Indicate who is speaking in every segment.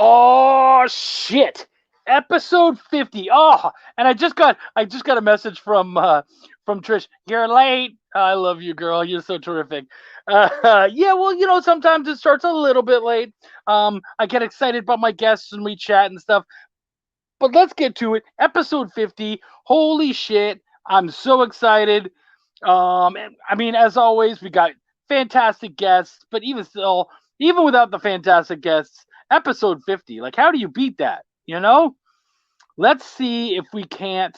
Speaker 1: Oh shit! Episode 50. Oh, and I just got a message from Trish. You're late. I love you, girl. You're so terrific. Yeah, well, sometimes it starts a little bit late. I get excited about my guests and we chat and stuff. But let's get to it. Episode 50. Holy shit! I'm so excited. And, I mean, as always, we got fantastic guests, but even still, even without the fantastic guests, episode 50, like, how do you beat that? Let's see if we can't.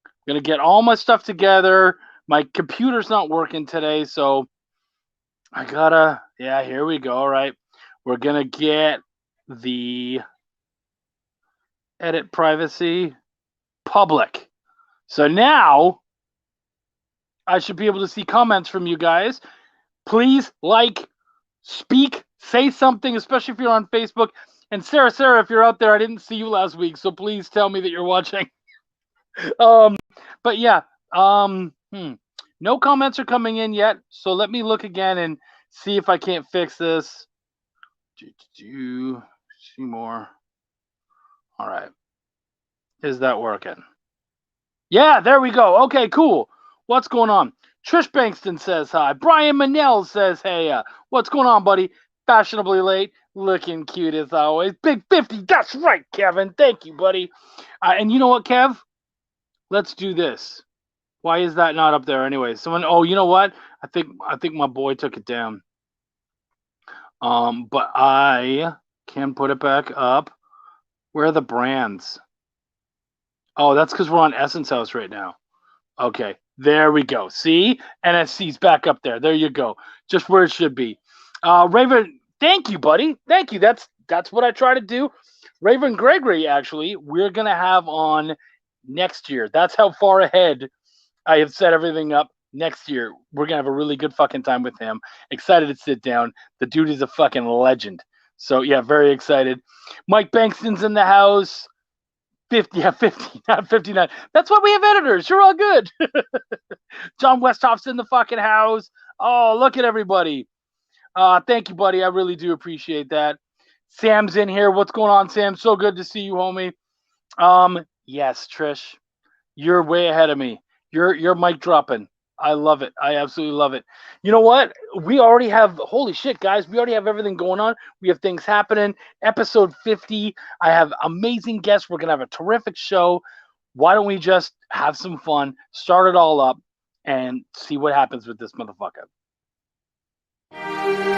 Speaker 1: I'm going to get all my stuff together. My computer's not working today, so I gotta, yeah, here we go. All right. We're going to get the edit privacy public. So now I should be able to see comments from you guys. Please speak, say something, especially if you're on Facebook. And Sarah, if you're out there, I didn't see you last week, so please tell me that you're watching. But yeah, no comments are coming in yet, so let me look again and see if I can't fix this. See more. All right. Is that working? Yeah, there we go. Okay, cool. What's going on? Trish Bankston says hi. Brian Manell says, hey, what's going on, buddy? Fashionably late, looking cute as always. Big 50, that's right, Kevin. Thank you, buddy. And you know what, Kev? Let's do this. Why is that not up there anyway? Oh, you know what? I think my boy took it down. But I can put it back up. Where are the brands? Oh, that's because we're on Essence House right now. Okay, there we go. See? NSC's back up there. There you go. Just where it should be. Raven, thank you, buddy. Thank you. That's what I try to do. Raven Gregory, actually, we're going to have on next year. That's how far ahead I have set everything up. Next year, we're going to have a really good fucking time with him. Excited to sit down. The dude is a fucking legend. So, yeah, very excited. Mike Bankston's in the house. 50, not 59. That's why we have editors. You're all good. John Westhoff's in the fucking house. Oh, look at everybody. Thank you, buddy. I really do appreciate that. Sam's in here. What's going on, Sam? So good to see you, homie. Yes, Trish. You're way ahead of me. You're mic dropping. I love it. I absolutely love it. You know what? We already have, holy shit, guys. We already have everything going on. We have things happening. Episode 50. I have amazing guests. We're going to have a terrific show. Why don't we just have some fun, start it all up, and see what happens with this motherfucker.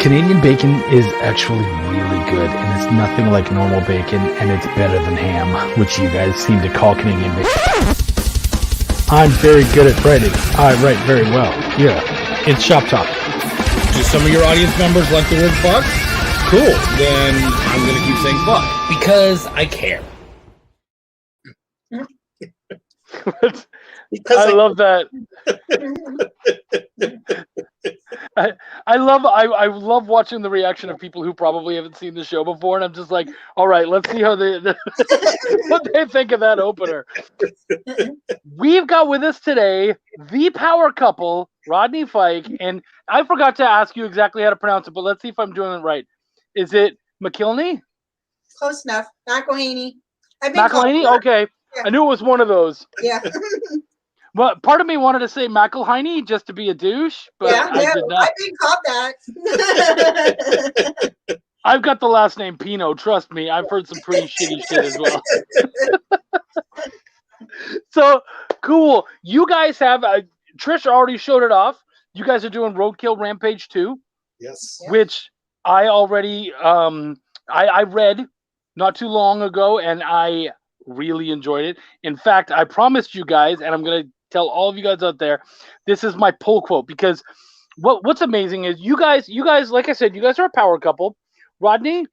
Speaker 2: Canadian bacon is actually really good, and it's nothing like normal bacon, and it's better than ham, which you guys seem to call Canadian bacon. I'm very good at writing. I write very well. Yeah, it's Shop Talk.
Speaker 3: Do some of your audience members like the word fuck? Cool. Then I'm going to keep saying fuck. Because I care.
Speaker 1: I love that. I love watching the reaction of people who probably haven't seen the show before, and I'm just like, all right, let's see how what they think of that opener. We've got with us today the power couple, Rodney Fyke, and I forgot to ask you exactly how to pronounce it, but let's see if I'm doing it right. Is it McElhinney?
Speaker 4: Close enough. McElhinney.
Speaker 1: McElhinney? Okay. Yeah. I knew it was one of those.
Speaker 4: Yeah.
Speaker 1: Well, part of me wanted to say McElhinney just to be a douche, but I did not.
Speaker 4: I've been called that.
Speaker 1: I've got the last name Pino. Trust me, I've heard some pretty shitty shit as well. So, cool. You guys have, Trish already showed it off. You guys are doing Roadkill Rampage 2.
Speaker 5: Yes.
Speaker 1: Which I already, I read not too long ago, and I really enjoyed it. In fact, I promised you guys, and I'm going to tell all of you guys out there, this is my pull quote, because what's amazing is you guys, like I said, you guys are a power couple. Rodney,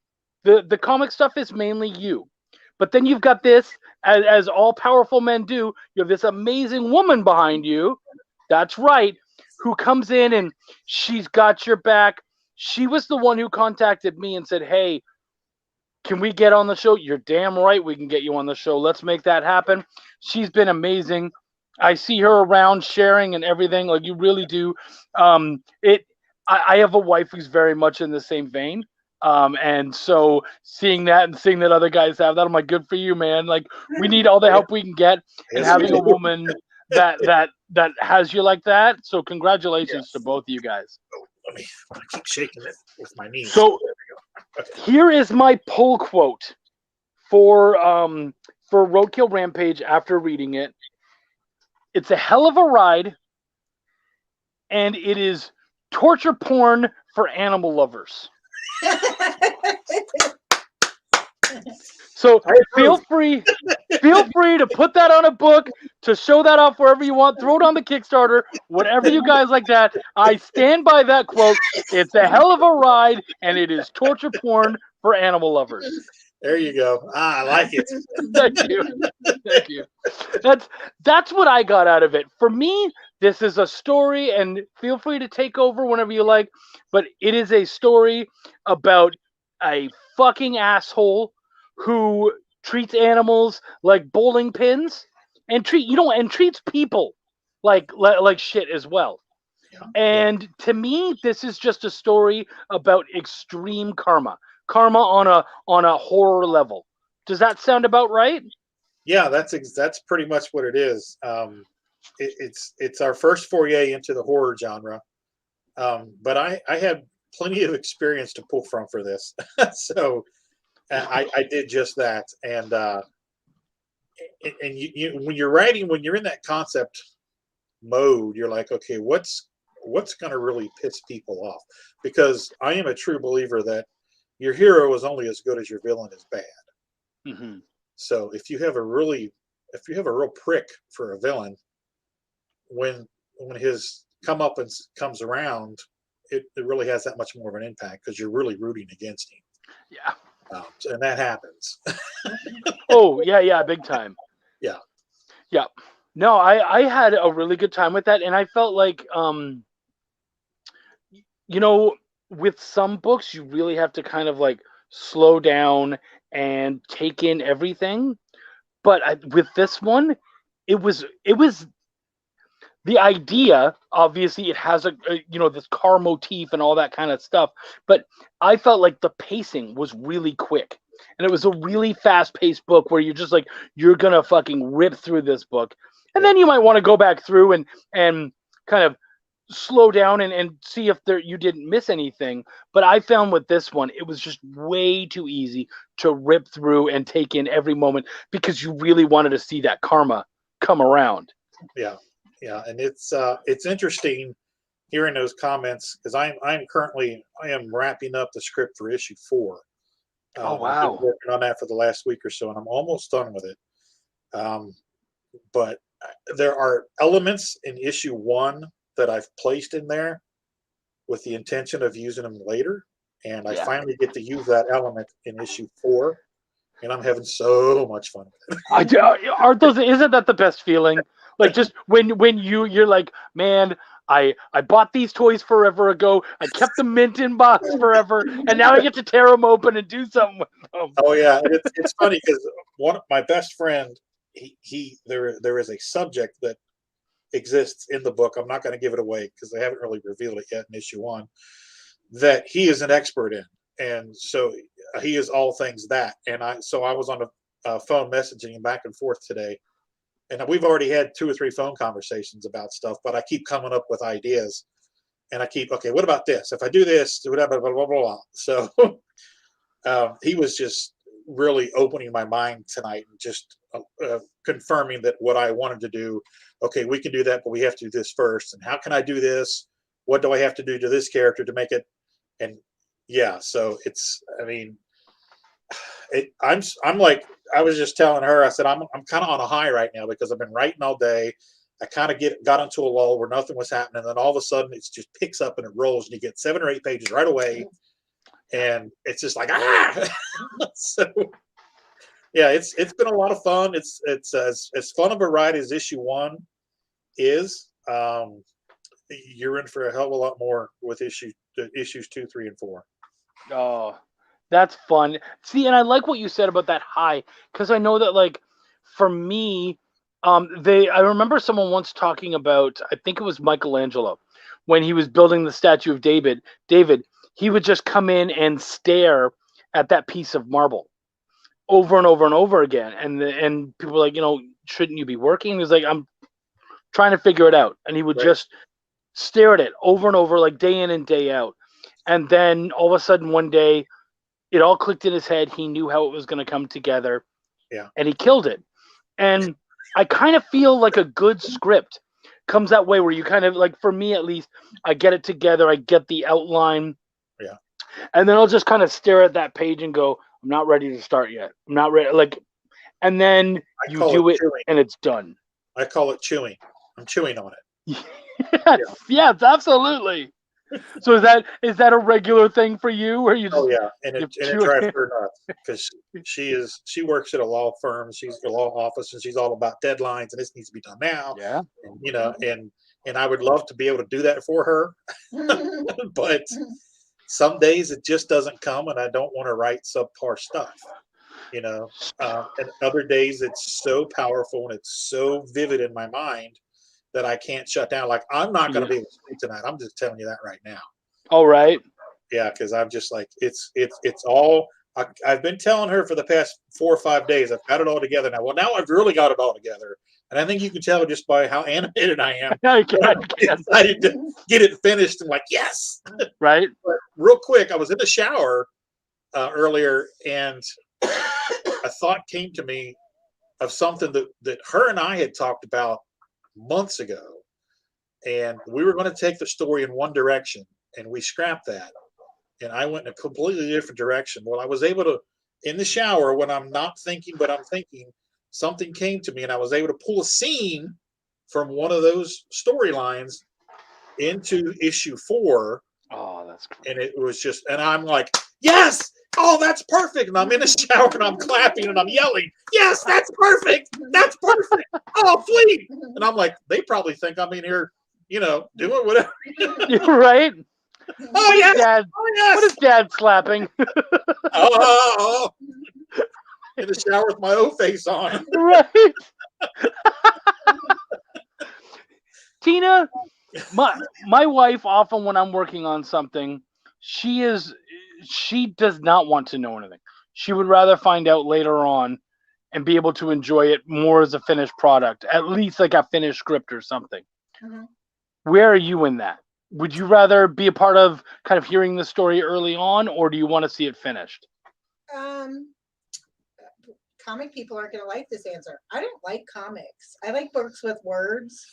Speaker 1: the comic stuff is mainly you. But then you've got this, as all powerful men do, you have this amazing woman behind you. That's right. Who comes in and she's got your back. She was the one who contacted me and said, hey, can we get on the show? You're damn right we can get you on the show. Let's make that happen. She's been amazing. I see her around sharing and everything. Like, you really do. I have a wife who's very much in the same vein. And so seeing that and seeing that other guys have that, I'm like, good for you, man. Like, we need all the help we can get, and
Speaker 5: Yes,
Speaker 1: having
Speaker 5: we
Speaker 1: a
Speaker 5: do.
Speaker 1: woman that has you like that. So congratulations to both of you guys.
Speaker 5: Let me keep shaking it with my knees.
Speaker 1: So
Speaker 5: There we go. Okay.
Speaker 1: here is my pull quote for Roadkill Rampage after reading it. It's a hell of a ride, and it is torture porn for animal lovers. So feel free to put that on a book, to show that off wherever you want. Throw it on the Kickstarter, whatever you guys like that. I stand by that quote. It's a hell of a ride, and it is torture porn for animal lovers.
Speaker 5: There you go. I like it.
Speaker 1: Thank you. That's what I got out of it. For me, this is a story, and feel free to take over whenever you like, but it is a story about a fucking asshole who treats animals like bowling pins and treats people like shit as well.
Speaker 5: Yeah.
Speaker 1: And to me, this is just a story about extreme karma on a horror level. Does that sound about right?
Speaker 5: Yeah, that's pretty much what it is. It's our first foray into the horror genre, but I had plenty of experience to pull from for this, so I did just that. And you when you're writing, when you're in that concept mode, you're like, okay, what's going to really piss people off? Because I am a true believer that your hero is only as good as your villain is bad.
Speaker 1: Mm-hmm.
Speaker 5: So if you have a real prick for a villain, when his comeuppance comes around, it really has that much more of an impact because you're really rooting against him.
Speaker 1: Yeah.
Speaker 5: And that happens.
Speaker 1: Oh, yeah, big time.
Speaker 5: Yeah.
Speaker 1: Yeah. No, I had a really good time with that, and I felt like, with some books, you really have to kind of like slow down and take in everything. But with this one, it was the idea. Obviously, it has this car motif and all that kind of stuff. But I felt like the pacing was really quick, and it was a really fast-paced book where you're just like, you're gonna fucking rip through this book, and then you might want to go back through and kind of slow down and see if you didn't miss anything. But I found with this one, it was just way too easy to rip through and take in every moment because you really wanted to see that karma come around.
Speaker 5: Yeah, and it's interesting hearing those comments because I am wrapping up the script for issue 4.
Speaker 1: Oh wow!
Speaker 5: I've been working on that for the last week or so, and I'm almost done with it. But there are elements in issue 1 that I've placed in there with the intention of using them later, and I finally get to use that element in issue 4, and I'm having so much fun with it.
Speaker 1: Isn't that the best feeling? Like just when you're like, man, I bought these toys forever ago. I kept them mint in box forever, and now I get to tear them open and do something with them.
Speaker 5: Oh yeah, and it's funny because one of my best friend, there is a subject that exists in the book. I'm not going to give it away because they haven't really revealed it yet in issue 1. That he is an expert in, and so he is all things that. And I was on a phone messaging him back and forth today, and we've already had 2 or 3 phone conversations about stuff. But I keep coming up with ideas, and I keep, okay, what about this? If I do this, whatever, blah blah blah blah. So he was just really opening my mind tonight and just confirming that what I wanted to do. Okay, we can do that, but we have to do this first. And how can I do this? What do I have to do to this character to make it? And yeah, so it's, I mean, I'm like, I was just telling her, I said, I'm kind of on a high right now because I've been writing all day. I kind of got into a lull where nothing was happening. And then all of a sudden it just picks up and it rolls and you get 7 or 8 pages right away. And it's just like, so yeah, it's been a lot of fun. It's as fun of a ride as issue 1 is. You're in for a hell of a lot more with issues 2, 3, and 4.
Speaker 1: Oh, that's fun. See, and I like what you said about that high because I know that, like, for me, I remember someone once talking about, I think it was Michelangelo, when he was building the statue of David. he would just come in and stare at that piece of marble over and over and over again. And people were like, shouldn't you be working? He was like, I'm trying to figure it out. And he would just stare at it over and over, like day in and day out. And then all of a sudden one day, it all clicked in his head. He knew how it was going to come together.
Speaker 5: Yeah.
Speaker 1: And he killed it. And I kind of feel like a good script comes that way, where you kind of, like, for me at least, I get it together. I get the outline.
Speaker 5: Yeah.
Speaker 1: And then I'll just kind of stare at that page and go, I'm not ready to start yet. I'm not ready. Like, and then you do it and it's done.
Speaker 5: I call it chewing. I'm chewing on it.
Speaker 1: Yes, absolutely. So is that a regular thing for you, where you just?
Speaker 5: Oh yeah, and it drives her nuts because she works at a law firm. She's a law office, and she's all about deadlines, and this needs to be done now.
Speaker 1: Yeah,
Speaker 5: and I would love to be able to do that for her, but some days it just doesn't come, and I don't want to write subpar stuff. And other days it's so powerful and it's so vivid in my mind that I can't shut down. Like, I'm not going to be able to sleep tonight. I'm just telling you that right now.
Speaker 1: All right.
Speaker 5: Yeah, because I'm just like, it's all. I've been telling her for the past 4 or 5 days. I've got it all together now. Well, now I've really got it all together, and I think you can tell just by how animated I am.
Speaker 1: I
Speaker 5: decided to get it finished. I'm like, yes.
Speaker 1: Right.
Speaker 5: But real quick, I was in the shower earlier, and a thought came to me of something that her and I had talked about months ago, and we were going to take the story in one direction, and we scrapped that, and I went in a completely different direction. Well, I was able to, in the shower, when I'm not thinking but I'm thinking, something came to me, and I was able to pull a scene from one of those storylines into issue 4.
Speaker 1: Oh, that's cool.
Speaker 5: And it was just, and I'm like, yes. Oh, that's perfect. And I'm in the shower and I'm clapping and I'm yelling, yes, that's perfect. That's perfect. Oh, please. And I'm like, they probably think I'm in here, doing whatever.
Speaker 1: Right.
Speaker 5: Oh, yes.
Speaker 1: Dad,
Speaker 5: oh, yes.
Speaker 1: What is Dad slapping?
Speaker 5: Oh. In the shower with my O face on.
Speaker 1: Right. Tina, my wife, often when I'm working on something, she does not want to know anything. She would rather find out later on and be able to enjoy it more as a finished product, at least like a finished script or something.
Speaker 4: Mhm.
Speaker 1: Where are you in that? Would you rather be a part of kind of hearing the story early on, or do you want to see it finished?
Speaker 4: Comic people aren't going to like this answer. I don't like comics. I like books with words.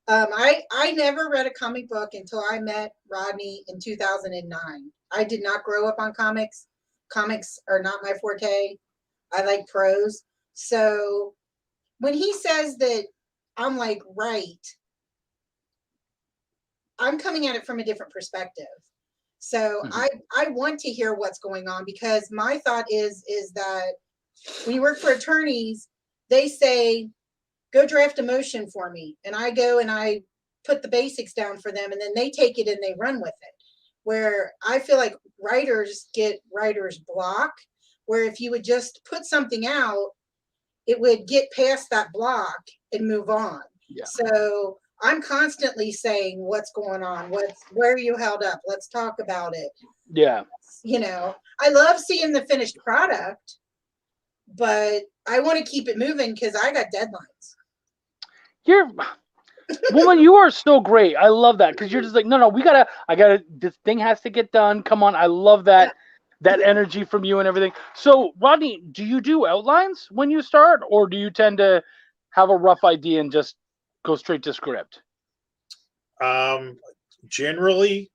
Speaker 4: I never read a comic book until I met Rodney in 2009. I did not grow up on comics. Comics are not my forte. I like prose. So when he says that, I'm like, right. I'm coming at it from a different perspective. So I want to hear what's going on, because my thought is that when you work for attorneys, they say, go draft a motion for me. And I go and I put the basics down for them, and then they take it and they run with it. Where I feel like writers get writer's block, where if you would just put something out, it would get past that block and move on.
Speaker 1: Yeah.
Speaker 4: So I'm constantly saying, what's going on? Where are you held up? Let's talk about it.
Speaker 1: Yeah.
Speaker 4: I love seeing the finished product, but I want to keep it moving because I got deadlines.
Speaker 1: Woman, you are so great. I love that, because you're just like, no, this thing has to get done. Come on. I love that energy from you and everything. So, Rodney, do you do outlines when you start, or do you tend to have a rough idea and just go straight to script?
Speaker 5: Generally,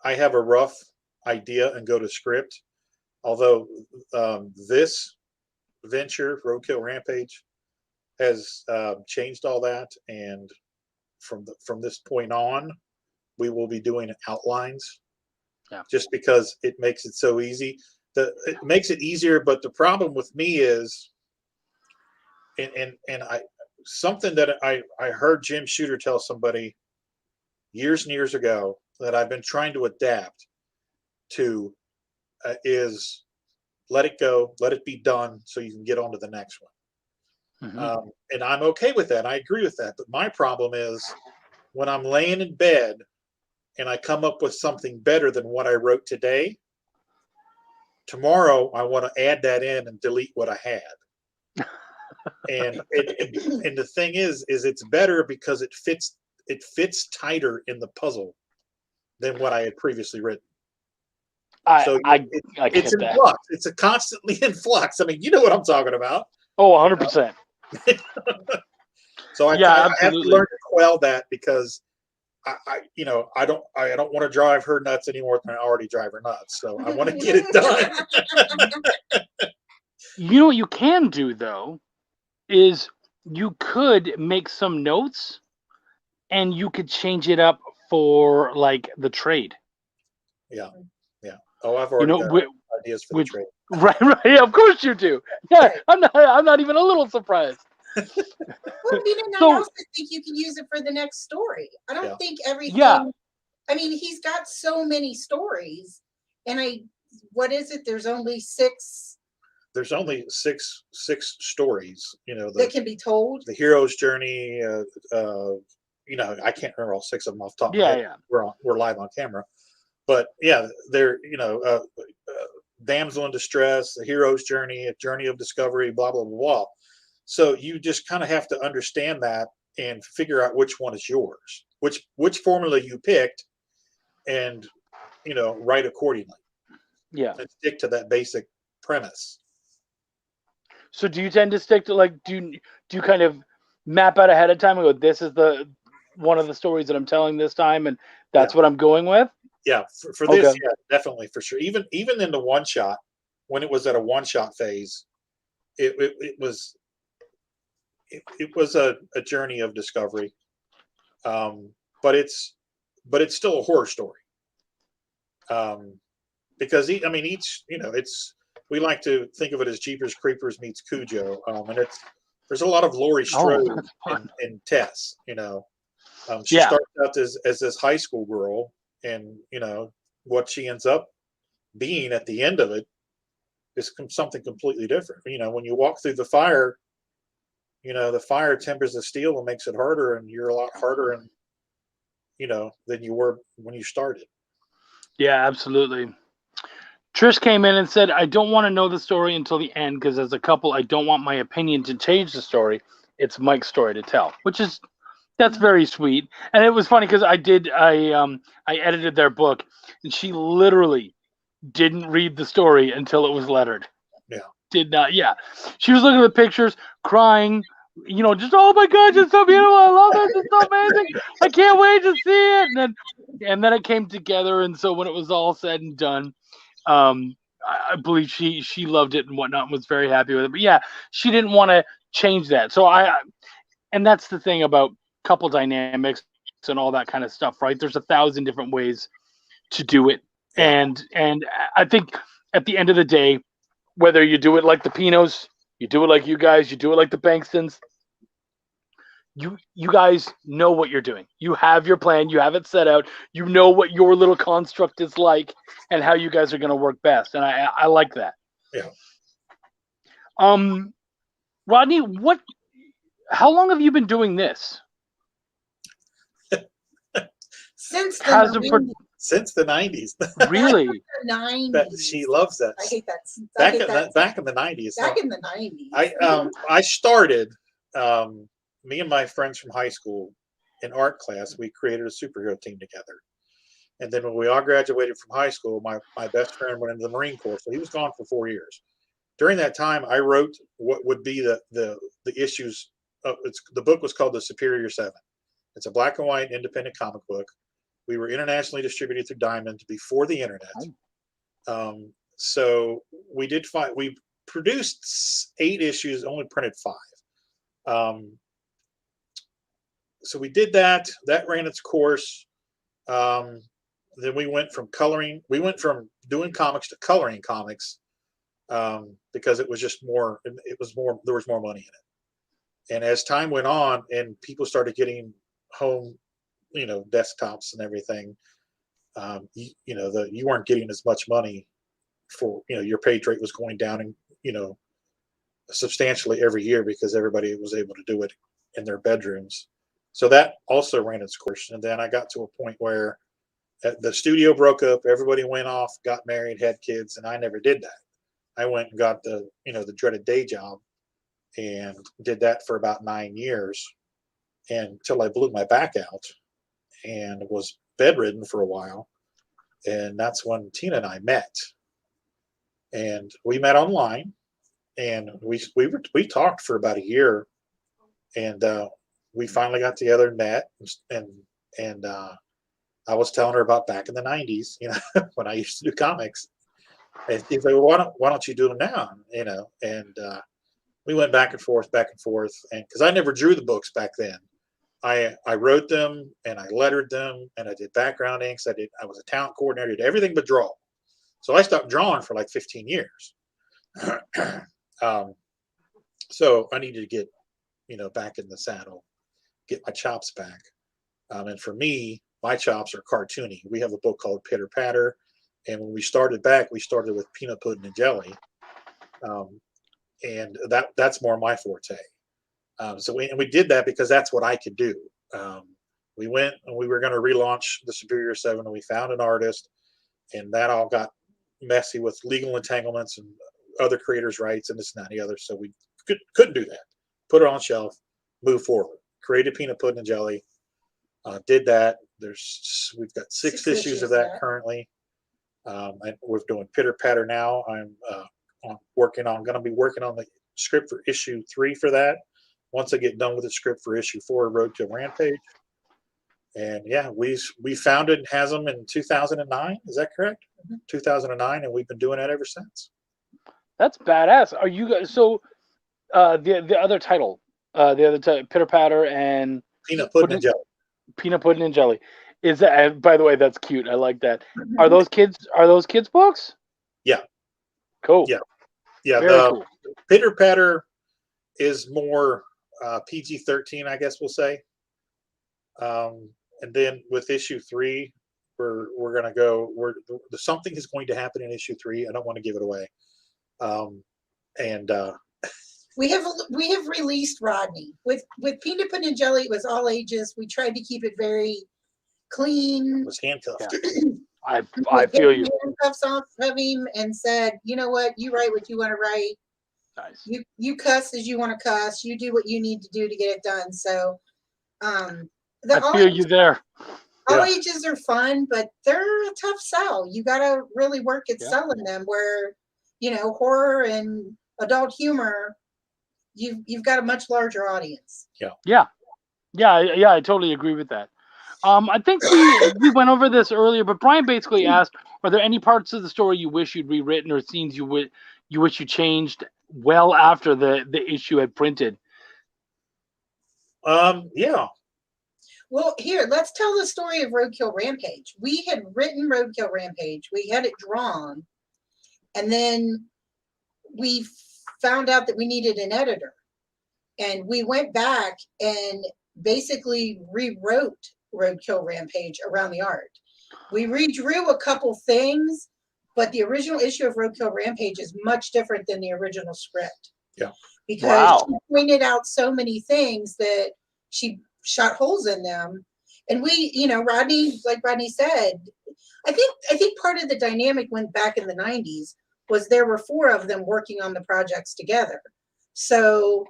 Speaker 5: I have a rough idea and go to script. Although this venture, Roadkill Rampage, has changed all that, and from this point on, we will be doing outlines.
Speaker 1: Yeah.
Speaker 5: Just because it makes it so easy. It makes it easier, but the problem with me is, something that I heard Jim Shooter tell somebody years and years ago that I've been trying to adapt to is let it go, let it be done, so you can get on to the next one.
Speaker 1: Mm-hmm.
Speaker 5: And I'm okay with that. I agree with that. But my problem is when I'm laying in bed and I come up with something better than what I wrote today, tomorrow I want to add that in and delete what I had. And the thing is it's better because it fits tighter in the puzzle than what I had previously written. So it's in flux. It's a constantly in flux. I mean, you know what I'm talking about.
Speaker 1: Oh, 100%.
Speaker 5: So I have to learn to quell that, because I don't want to drive her nuts any more than I already drive her nuts. So I want to get it done.
Speaker 1: You know what you can do, though, is you could make some notes and you could change it up for like the trade.
Speaker 5: Yeah. Oh, I've already got ideas for the trade.
Speaker 1: Right. Yeah, of course you do. Yeah, I'm not even a little surprised.
Speaker 4: Well, I also think you can use it for the next story. I don't think everything. Yeah. I mean, he's got so many stories, and what is it? There's only 6.
Speaker 5: There's only six stories,
Speaker 4: that can be told.
Speaker 5: The hero's journey. I can't remember all 6 of them off the top of my head. Yeah. We're live on camera. But yeah, they're damsel in distress, the hero's journey, a journey of discovery, blah blah blah blah. So you just kind of have to understand that and figure out which one is yours, which formula you picked, and write accordingly.
Speaker 1: Yeah,
Speaker 5: and stick to that basic premise.
Speaker 1: So do you tend to stick to do you kind of map out ahead of time and go, this is one of the stories that I'm telling this time, and that's what I'm going with?
Speaker 5: Yeah, for this, yeah, definitely, for sure. Even in the one shot, when it was at a one shot phase, it was a journey of discovery, but it's still a horror story, because each we like to think of it as Jeepers Creepers meets Cujo, and there's a lot of Laurie Strode in Tess. She starts out as this high school girl. And what she ends up being at the end of it is something completely different. When you walk through the fire, the fire tempers the steel and makes it harder, and you're a lot harder than you were when you started.
Speaker 1: Yeah, absolutely. Trish came in and said, I don't want to know the story until the end, because as a couple, I don't want my opinion to change the story. It's Mike's story to tell, that's very sweet. And it was funny because I edited their book, and she literally didn't read the story until it was lettered.
Speaker 5: Yeah.
Speaker 1: Did not. Yeah. She was looking at the pictures, crying, just, oh my God, it's so beautiful. I love this. It's so amazing. I can't wait to see it. And then it came together. And so when it was all said and done, I believe she loved it and whatnot, and was very happy with it. But yeah, she didn't want to change that. So and that's the thing about couple dynamics and all that kind of stuff, right? There's 1,000 different ways to do it. Yeah. And I think at the end of the day, whether you do it like the Pinos, you do it like you guys, you do it like the Bankstons, you guys know what you're doing. You have your plan, you have it set out, you know what your little construct is like and how you guys are going to work best. And I like that.
Speaker 5: Yeah.
Speaker 1: Rodney, how long have you been doing this?
Speaker 4: Since the
Speaker 5: 90s.
Speaker 1: Really?
Speaker 4: The 90s.
Speaker 5: She loves that.
Speaker 4: I hate that.
Speaker 5: Back in the 90s.
Speaker 4: Back in the 90s.
Speaker 5: I started, me and my friends from high school in art class, we created a superhero team together. And then when we all graduated from high school, my best friend went into the Marine Corps, so he was gone for 4 years. During that time, I wrote what would be the issues. The book was called The Superior Seven. It's a black and white independent comic book. We were internationally distributed through Diamond before the internet. So we produced 8 issues, only printed 5. So we did that. That ran its course. Then we went from doing comics to coloring comics, because it was just more. There was more money in it. And as time went on, and people started getting home, desktops and everything, you weren't getting as much money for, your page rate was going down, and substantially every year, because everybody was able to do it in their bedrooms. So that also ran its course. And then I got to a point where The studio broke up. Everybody went off, got married, had kids, and I never did that. I went and got the dreaded day job and did that for about 9 years until I blew my back out and was bedridden for a while. And that's when Tina and I met. And we met online, and we talked for about a year, and we finally got together and met, and I was telling her about back in the 90s, when I used to do comics. And she's like, well, why don't you do them now? And we went back and forth, and because I never drew the books back then. I wrote them and I lettered them and I did background inks. I was a talent coordinator, did everything but draw. So I stopped drawing for like 15 years. So I needed to get, back in the saddle, get my chops back. And for me, my chops are cartoony. We have a book called Pitter Patter. And when we started back, we started with peanut pudding and jelly. And that's more my forte. So we did that because that's what I could do. We went and we were going to relaunch the Superior 7, and we found an artist, and that all got messy with legal entanglements and other creators' rights and this and that and the other. So we couldn't do that. Put it on shelf, move forward. Created Peanut Pudding and Jelly. Did that. We've got six issues of that currently. And we're doing Pitter Patter now. I'm going to be working on the script for issue 3 for that. Once I get done with the script for issue 4 of Roadkill Rampage. And yeah, we founded Hasm in 2009. Is that correct? 2009, and we've been doing that ever since.
Speaker 1: That's badass. Are you guys the other title, Pitter Patter and
Speaker 5: Peanut Pudding and Jelly.
Speaker 1: Peanut Pudding and Jelly. Is that? By the way, that's cute. I like that. Are those kids books?
Speaker 5: Yeah.
Speaker 1: Cool.
Speaker 5: Yeah.
Speaker 1: Very cool.
Speaker 5: Pitter Patter is more PG-13, I guess we'll say. And then with issue 3, we're gonna go. Something is going to happen in issue 3. I don't want to give it away.
Speaker 4: We have released Rodney with Peanut Pudding and Jelly. It was all ages. We tried to keep it very clean.
Speaker 5: It was handcuffed.
Speaker 1: Yeah. I feel you.
Speaker 4: Handcuffs off of him and said, you know what? You write what you want to write.
Speaker 1: Nice.
Speaker 4: You cuss as you want to cuss. You do what you need to do to get it done. So,
Speaker 1: I feel you there.
Speaker 4: All ages are fun, but they're a tough sell. You got to really work at selling them. Where, horror and adult humor, you've got a much larger audience.
Speaker 1: Yeah. I totally agree with that. I think we went over this earlier, but Brian basically asked, are there any parts of the story you wish you'd rewritten or scenes you wish you changed well after the issue had printed?
Speaker 5: Yeah.
Speaker 4: Well, here, let's tell the story of Roadkill Rampage. We had written Roadkill Rampage. We had it drawn. And then we found out that we needed an editor. And we went back and basically rewrote Roadkill Rampage around the art. We redrew a couple things, but the original issue of Roadkill Rampage is much different than the original script.
Speaker 5: Yeah.
Speaker 4: Because she pointed out so many things that she shot holes in them. And we, Rodney, like Rodney said, I think part of the dynamic went back in the 90s was there were 4 of them working on the projects together. So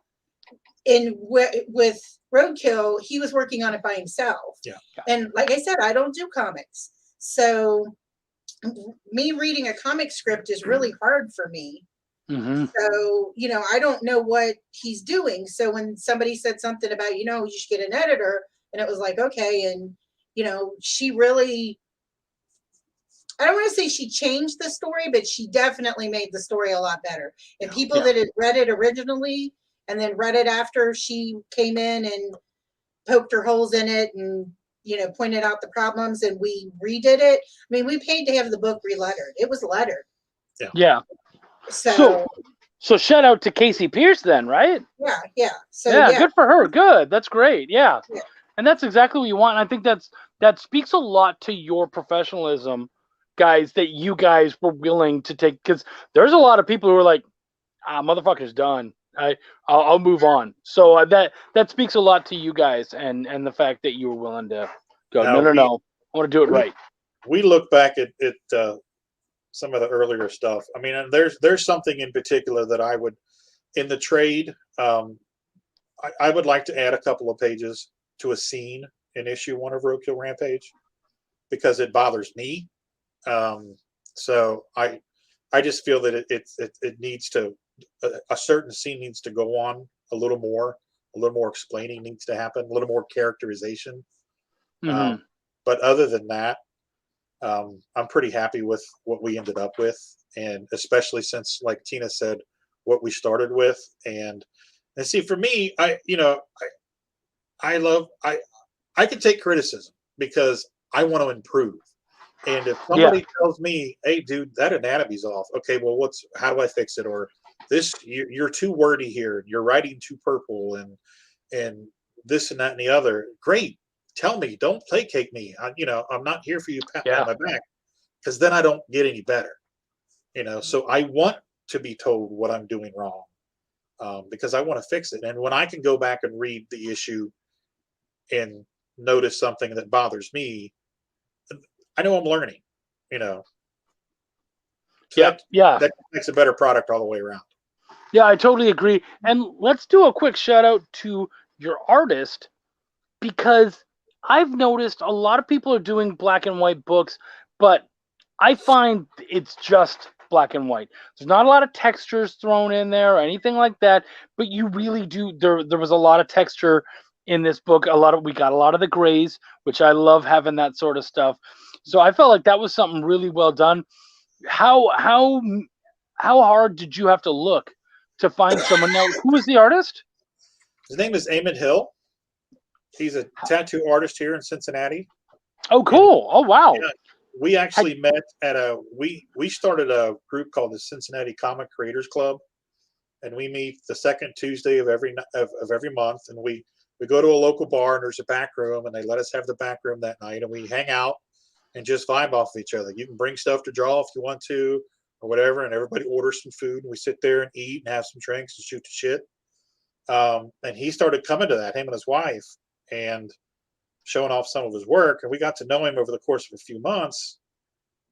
Speaker 4: with Roadkill, he was working on it by himself.
Speaker 5: Yeah.
Speaker 4: And like I said, I don't do comics. So me reading a comic script is really hard for me.
Speaker 1: Mm-hmm.
Speaker 4: So, I don't know what he's doing. So when somebody said something about, you should get an editor, and it was like, okay. And, she really, I don't want to say she changed the story, but she definitely made the story a lot better. And people that had read it originally and then read it after she came in and poked her holes in it and, pointed out the problems, and we redid it. I mean, we paid to have the book relettered. It was lettered.
Speaker 1: Yeah.
Speaker 4: So
Speaker 1: shout out to Casey Pierce then, right?
Speaker 4: Yeah. So
Speaker 1: good for her. Good. That's great. Yeah. And that's exactly what you want. And I think that speaks a lot to your professionalism, guys, that you guys were willing to take, because there's a lot of people who are like, motherfucker's done. I'll move on. So that speaks a lot to you guys and the fact that you were willing to go, no. I want to do it right.
Speaker 5: we look back at some of the earlier stuff. I mean, and there's something in particular that I would, in the trade, I would like to add a couple of pages to a scene in issue 1 of Roadkill Rampage because it bothers me. So I just feel that it needs to, a certain scene needs to go on a little more explaining needs to happen, a little more characterization.
Speaker 1: Mhm.
Speaker 5: But other than that, I'm pretty happy with what we ended up with, and especially since, like Tina said, what we started with. And see, for me, I can take criticism because I want to improve. And if somebody tells me, "Hey, dude, that anatomy's off," okay, well, how do I fix it? Or this, you're too wordy here. You're writing too purple, and this and that and the other. Great, tell me. Don't placate me. I'm not here for you to pat me on my back, because then I don't get any better. So I want to be told what I'm doing wrong, because I want to fix it. And when I can go back and read the issue and notice something that bothers me, I know I'm learning. So that makes a better product all the way around.
Speaker 1: Yeah, I totally agree. And let's do a quick shout out to your artist, because I've noticed a lot of people are doing black and white books, but I find it's just black and white. There's not a lot of textures thrown in there or anything like that, but you really do. There was a lot of texture in this book. We got a lot of the grays, which I love having that sort of stuff. So I felt like that was something really well done. How hard did you have to look to find someone? Now, who was the artist?
Speaker 5: His name is Eamon Hill. He's a tattoo artist here in Cincinnati.
Speaker 1: Oh, cool. Oh, wow.
Speaker 5: Yeah, we actually met at we started a group called the Cincinnati Comic Creators Club, and we meet the second Tuesday of every month, and we go to a local bar, and there's a back room, and they let us have the back room that night, and we hang out and just vibe off of each other. You can bring stuff to draw if you want to, or whatever, and everybody orders some food, and we sit there and eat and have some drinks and shoot the shit. And he started coming to that, him and his wife, and showing off some of his work. And we got to know him over the course of a few months.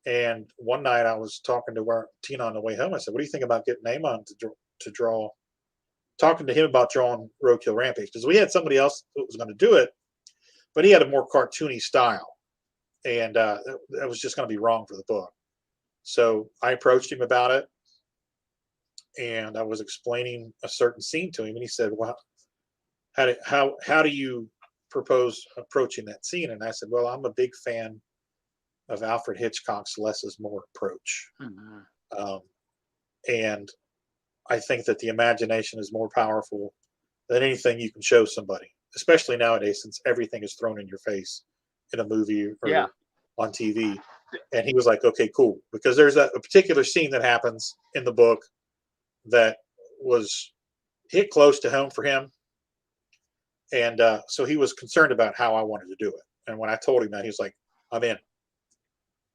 Speaker 5: And one night I was talking to Tina on the way home. I said, "What do you think about getting Eamon to draw?" Talking to him about drawing Roadkill Rampage, because we had somebody else that was going to do it, but he had a more cartoony style, and that was just going to be wrong for the book. So I approached him about it, and I was explaining a certain scene to him, and he said, "Well, how do you propose approaching that scene?" And I said, "Well, I'm a big fan of Alfred Hitchcock's less is more approach. Mm-hmm. And I think that the imagination is more powerful than anything you can show somebody, especially nowadays, since everything is thrown in your face in a movie or on TV." And he was like, "Okay, cool." Because there's a particular scene that happens in the book that was hit close to home for him. And so he was concerned about how I wanted to do it. And when I told him that, he was like, "I'm in."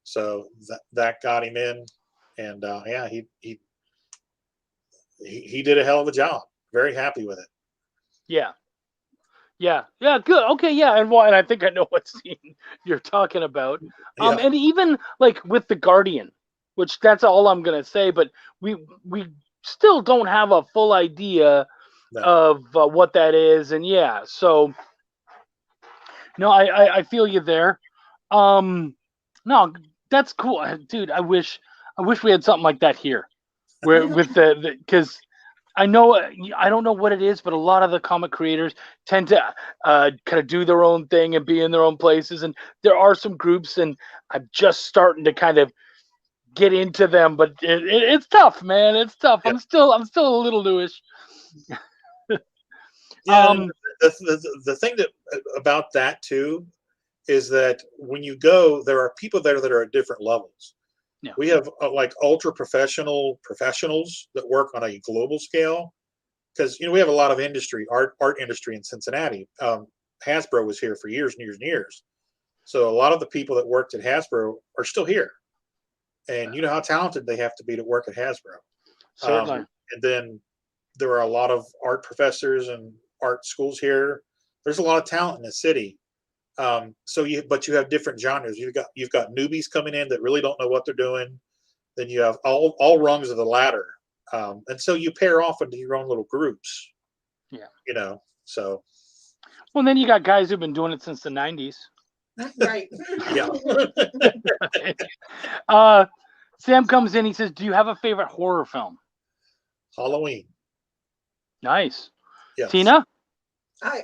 Speaker 5: So that got him in. And he did a hell of a job. Very happy with it.
Speaker 1: Yeah, good. Okay, yeah, and I think I know what scene you're talking about. And even like with the Guardian, which that's all I'm gonna say, but we still don't have a full idea of what that is, and so no, I feel you there. No, that's cool, dude. I wish we had something like that here, where with the because. I don't know what it is, but a lot of the comic creators tend to kind of do their own thing and be in their own places. And there are some groups, and I'm just starting to kind of get into them, but it's tough, man. It's tough. Yeah. I'm still a little newish.
Speaker 5: The thing about that too is that when you go, there are people there that are at different levels. Yeah. We have like ultra professionals that work on a global scale, because we have a lot of art industry in Cincinnati. Hasbro was here for years and years and years, so a lot of the people that worked at Hasbro are still here, and you know how talented they have to be to work at Hasbro.
Speaker 1: Certainly.
Speaker 5: And then there are a lot of art professors and art schools here. There's a lot of talent in the city, But you have different genres. You've got newbies coming in that really don't know what they're doing. Then you have all rungs of the ladder, and so you pair off into your own little groups.
Speaker 1: Yeah.
Speaker 5: So.
Speaker 1: Well, then you got guys who've been doing it since the 90s.
Speaker 4: Right.
Speaker 5: Yeah.
Speaker 1: Sam comes in. He says, "Do you have a favorite horror film?"
Speaker 5: Halloween.
Speaker 1: Nice.
Speaker 5: Yes.
Speaker 1: Tina?
Speaker 4: I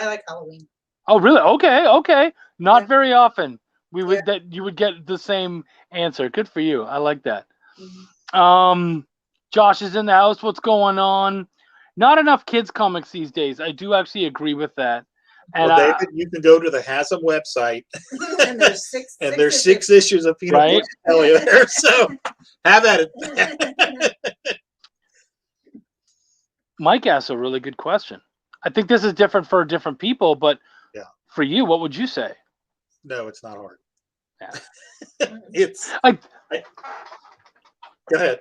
Speaker 4: like Halloween.
Speaker 1: Oh, really? Okay. Not
Speaker 4: Yeah.
Speaker 1: very often you would get the same answer. Good for you. I like that.
Speaker 4: Mm-hmm.
Speaker 1: Josh is in the house. What's going on? Not enough kids comics these days. I do actually agree with that. And
Speaker 5: well, David, you can go to the Hasm website,
Speaker 4: And there's six.
Speaker 5: and there's 6 issues of Peanut
Speaker 1: Right?
Speaker 5: Butter Jelly there. So have at it.
Speaker 1: Mike asked a really good question. I think this is different for different people, but for you, what would you say?
Speaker 5: No, it's not hard.
Speaker 1: Yeah.
Speaker 5: It's.
Speaker 1: Go
Speaker 5: ahead.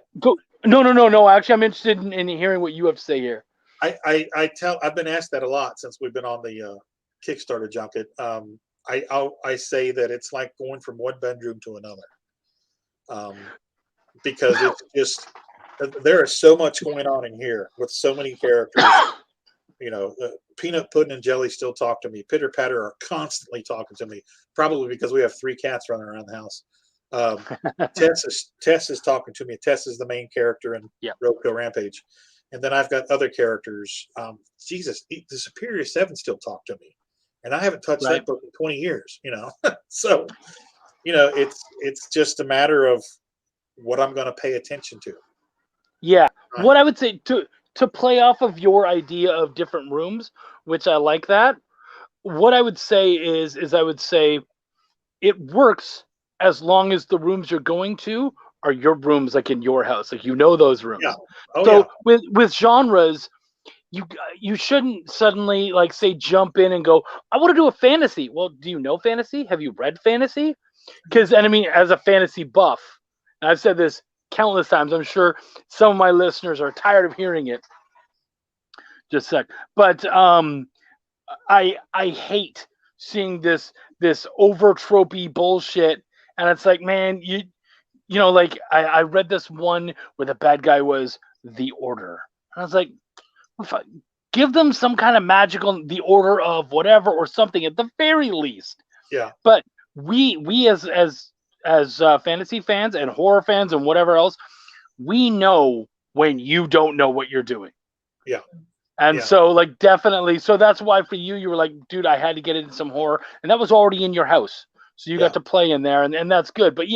Speaker 1: No. Actually, I'm interested in hearing what you have to say here.
Speaker 5: I've been asked that a lot since we've been on the Kickstarter junket. I say that it's like going from one bedroom to another, because it's just there is so much going on in here with so many characters. Peanut, Pudding, and Jelly still talk to me. Pitter Patter are constantly talking to me, probably because we have 3 cats running around the house. Tess is talking to me. Tess is the main character in Roadkill Rampage. And then I've got other characters. Jesus, the Superior 7 still talk to me. And I haven't touched that book in 20 years, So, it's just a matter of what I'm going to pay attention to.
Speaker 1: Yeah. What I would say to play off of your idea of different rooms, which I like that, what I would say is I would say it works as long as the rooms you're going to are your rooms, like in your house, like those rooms. Yeah. With genres, you shouldn't suddenly say jump in and go, I want to do a fantasy. Well, do you know fantasy? Have you read fantasy? Because as a fantasy buff, and I've said this countless times, I'm sure some of my listeners are tired of hearing it. Just a sec. But I hate seeing this over tropey bullshit, and it's like, man, I read this one where the bad guy was the Order, and I was like, give them some kind of magical, the Order of whatever or something at the very least.
Speaker 5: Yeah.
Speaker 1: But we as fantasy fans and horror fans and whatever else, we know when you don't know what you're doing.
Speaker 5: Yeah.
Speaker 1: And so definitely, so that's why for you were like, dude, I had to get into some horror, and that was already in your house. So you got to play in there, and that's good. But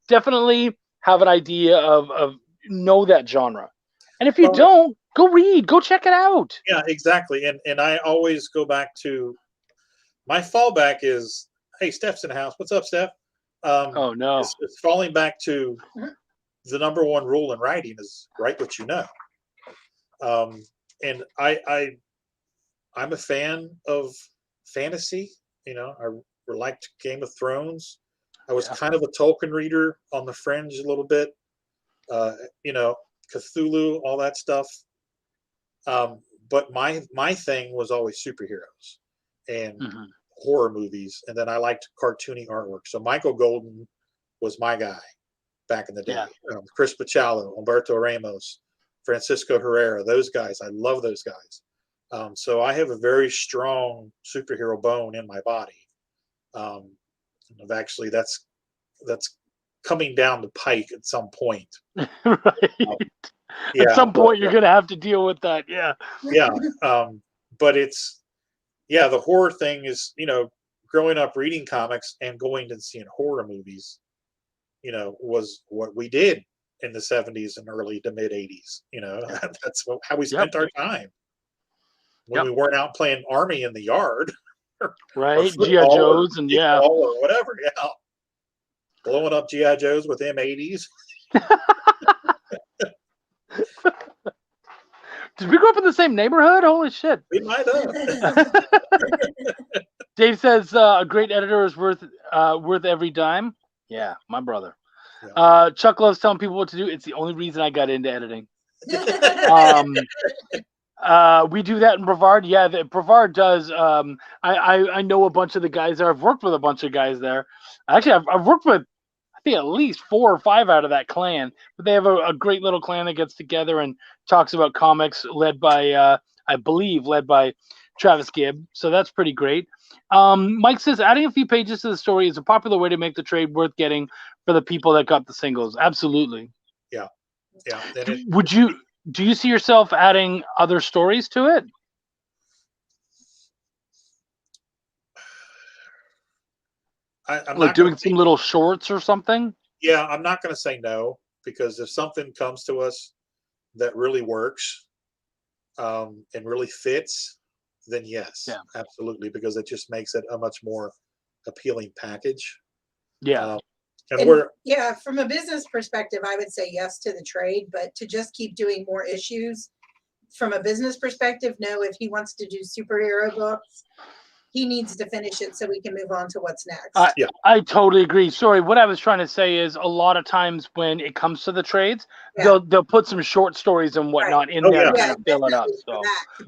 Speaker 1: definitely have an idea of know that genre. And if you don't, go read, go check it out.
Speaker 5: Yeah, exactly. And I always go back to my fallback is, hey, Steph's in the house. What's up, Steph?
Speaker 1: Oh no.
Speaker 5: It's falling back to the number one rule in writing is write what you know. And I'm a fan of fantasy. I liked Game of Thrones. I was kind of a Tolkien reader on the fringe a little bit. Cthulhu, all that stuff. But my thing was always superheroes and horror movies, and then I liked cartoony artwork. So Michael Golden was my guy back in the day.
Speaker 1: Yeah.
Speaker 5: Chris Pacciallo, Humberto Ramos, Francisco Herrera, those guys. I love those guys. So I have a very strong superhero bone in my body. Actually, that's coming down the pike at some point.
Speaker 1: Right. At some point, you're going to have to deal with that. Yeah.
Speaker 5: Yeah. But it's, the horror thing is, growing up reading comics and going and seeing horror movies, was what we did in the 70s and early to mid 80s. That's how we spent our time when we weren't out playing Army in the yard.
Speaker 1: Right. G.I. Joes and
Speaker 5: or whatever. Yeah. Blowing up G.I. Joes with M80s.
Speaker 1: Did we grow up in the same neighborhood? Holy shit.
Speaker 5: We might have.
Speaker 1: Dave says a great editor is worth every dime. Yeah, my brother. Yeah. Chuck loves telling people what to do. It's the only reason I got into editing. We do that in Brevard. Yeah, Brevard does. I know a bunch of the guys there. I've worked with a bunch of guys there. Actually, I've worked with, I think, at least 4 or 5 out of that clan. But they have a great little clan that gets together and talks about comics, led by I believe led by Travis Gibb. So that's pretty great. Mike says adding a few pages to the story is a popular way to make the trade worth getting for the people that got the singles. Absolutely.
Speaker 5: Yeah.
Speaker 1: Do you see yourself adding other stories to it?
Speaker 5: I'm
Speaker 1: Like
Speaker 5: not
Speaker 1: doing
Speaker 5: gonna
Speaker 1: some little shorts or something?
Speaker 5: Yeah, I'm not going to say no, because if something comes to us that really works and really fits, then yes,
Speaker 1: Yeah.
Speaker 5: absolutely, because it just makes it a much more appealing package.
Speaker 1: Yeah.
Speaker 4: Yeah, from a business perspective, I would say yes to the trade, but to just keep doing more issues from a business perspective, no. If he wants to do superhero books, he needs to finish it so we can move on to what's next.
Speaker 1: I totally agree. Sorry, what I was trying to say is a lot of times when it comes to the trades, they'll put some short stories and whatnot in there to kind of fill it up. So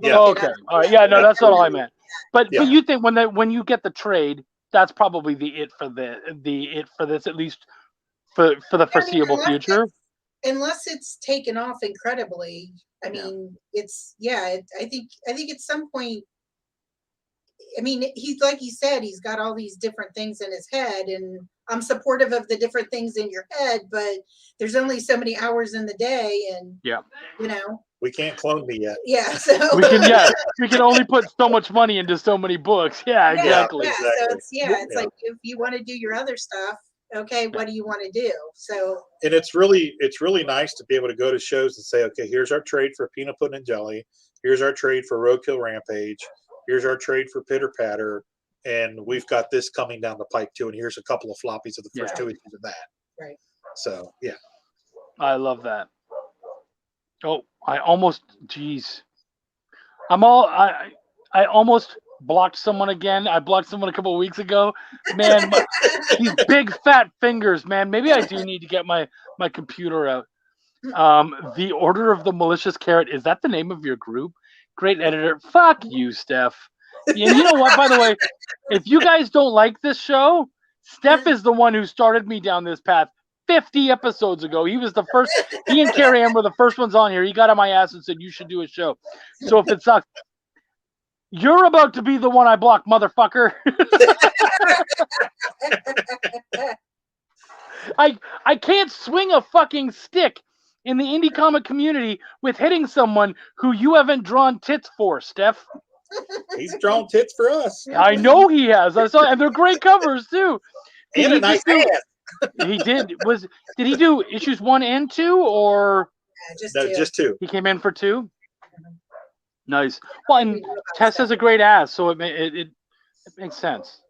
Speaker 1: okay, all right, yeah, no, that's not all I meant. But you think when you get the trade, that's probably the it for this, at least for the foreseeable future.
Speaker 4: Unless it's taken off incredibly. I mean, I think at some point, I mean, he's like he said, he's got all these different things in his head, and I'm supportive of the different things in your head, but there's only so many hours in the day, and you know,
Speaker 5: we can't clone me yet.
Speaker 4: Yeah, so
Speaker 1: we can only put so much money into so many books. Yeah, exactly.
Speaker 4: Yeah, so it's like if you want to do your other stuff, okay, what do you want to do? So
Speaker 5: and it's really nice to be able to go to shows and say, okay, here's our trade for Peanut Pudding and Jelly, here's our trade for Roadkill Rampage, here's our trade for Pitter Patter, and we've got this coming down the pike too, and here's a couple of floppies of the first 2 issues of that.
Speaker 4: Right.
Speaker 5: So yeah.
Speaker 1: I love that. Oh, I almost almost blocked someone again. I blocked someone a couple of weeks ago. Man, these big fat fingers, man. Maybe I do need to get my computer out. The Order of the Malicious Carrot, is that the name of your group? Great editor. Fuck you, Steph. And you know what, by the way, if you guys don't like this show, Steph is the one who started me down this path 50 episodes ago. He was the first. He and Carrie Ann were the first ones on here. He got on my ass and said, you should do a show. So if it sucks, you're about to be the one I block, motherfucker. I can't swing a fucking stick in the indie comic community with hitting someone who you haven't drawn tits for, Steph.
Speaker 5: He's drawn tits for us.
Speaker 1: I know he has. I saw, and they're great covers too.
Speaker 5: And a nice hand.
Speaker 1: He did. Did he do issues 1 and 2 or?
Speaker 5: Just 2.
Speaker 1: He came in for 2. Nice. Well, and Tess has a great ass, so it makes sense.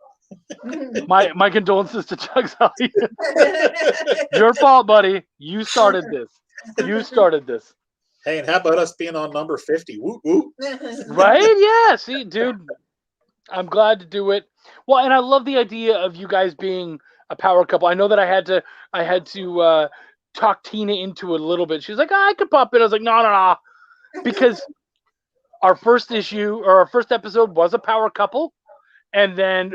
Speaker 1: My condolences to Chuck Sully. Your fault, buddy. You started this.
Speaker 5: Hey, and how about us being on number 50? Woo woo.
Speaker 1: Right? Yeah. See, dude, I'm glad to do it. Well, and I love the idea of you guys being a power couple. I know that I had to talk Tina into it a little bit. She was like, I could pop in. I was like, no. Because our first issue or our first episode was a power couple. And then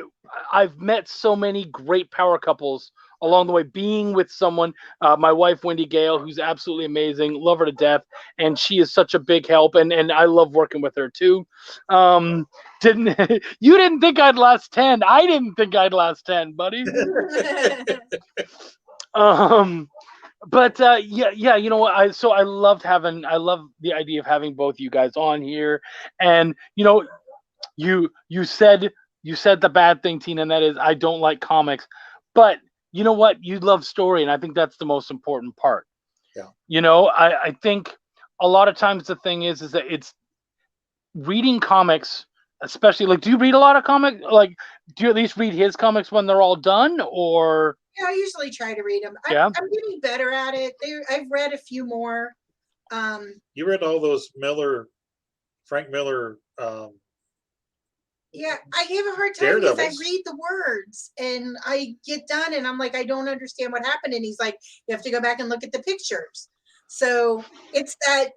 Speaker 1: I've met so many great power couples along the way, being with someone, my wife, Wendy Gale, who's absolutely amazing, love her to death. And she is such a big help. And I love working with her too. You didn't think I'd last 10. I didn't think I'd last 10, buddy. But you know what? I love the idea of having both you guys on here. And you know, you said the bad thing, Tina, and that is I don't like comics. But you know what? You love story, and I think that's the most important part.
Speaker 5: Yeah.
Speaker 1: You know, I think a lot of times the thing is that it's reading comics, especially like, do you read a lot of comics? Like, do you at least read his comics when they're all done, or?
Speaker 4: Yeah, I usually try to read them. I'm getting better at it. I've read a few more.
Speaker 5: You read all those Frank Miller.
Speaker 4: Yeah, I have a hard time because I read the words and I get done and I'm like, I don't understand what happened. And he's like, you have to go back and look at the pictures. So it's that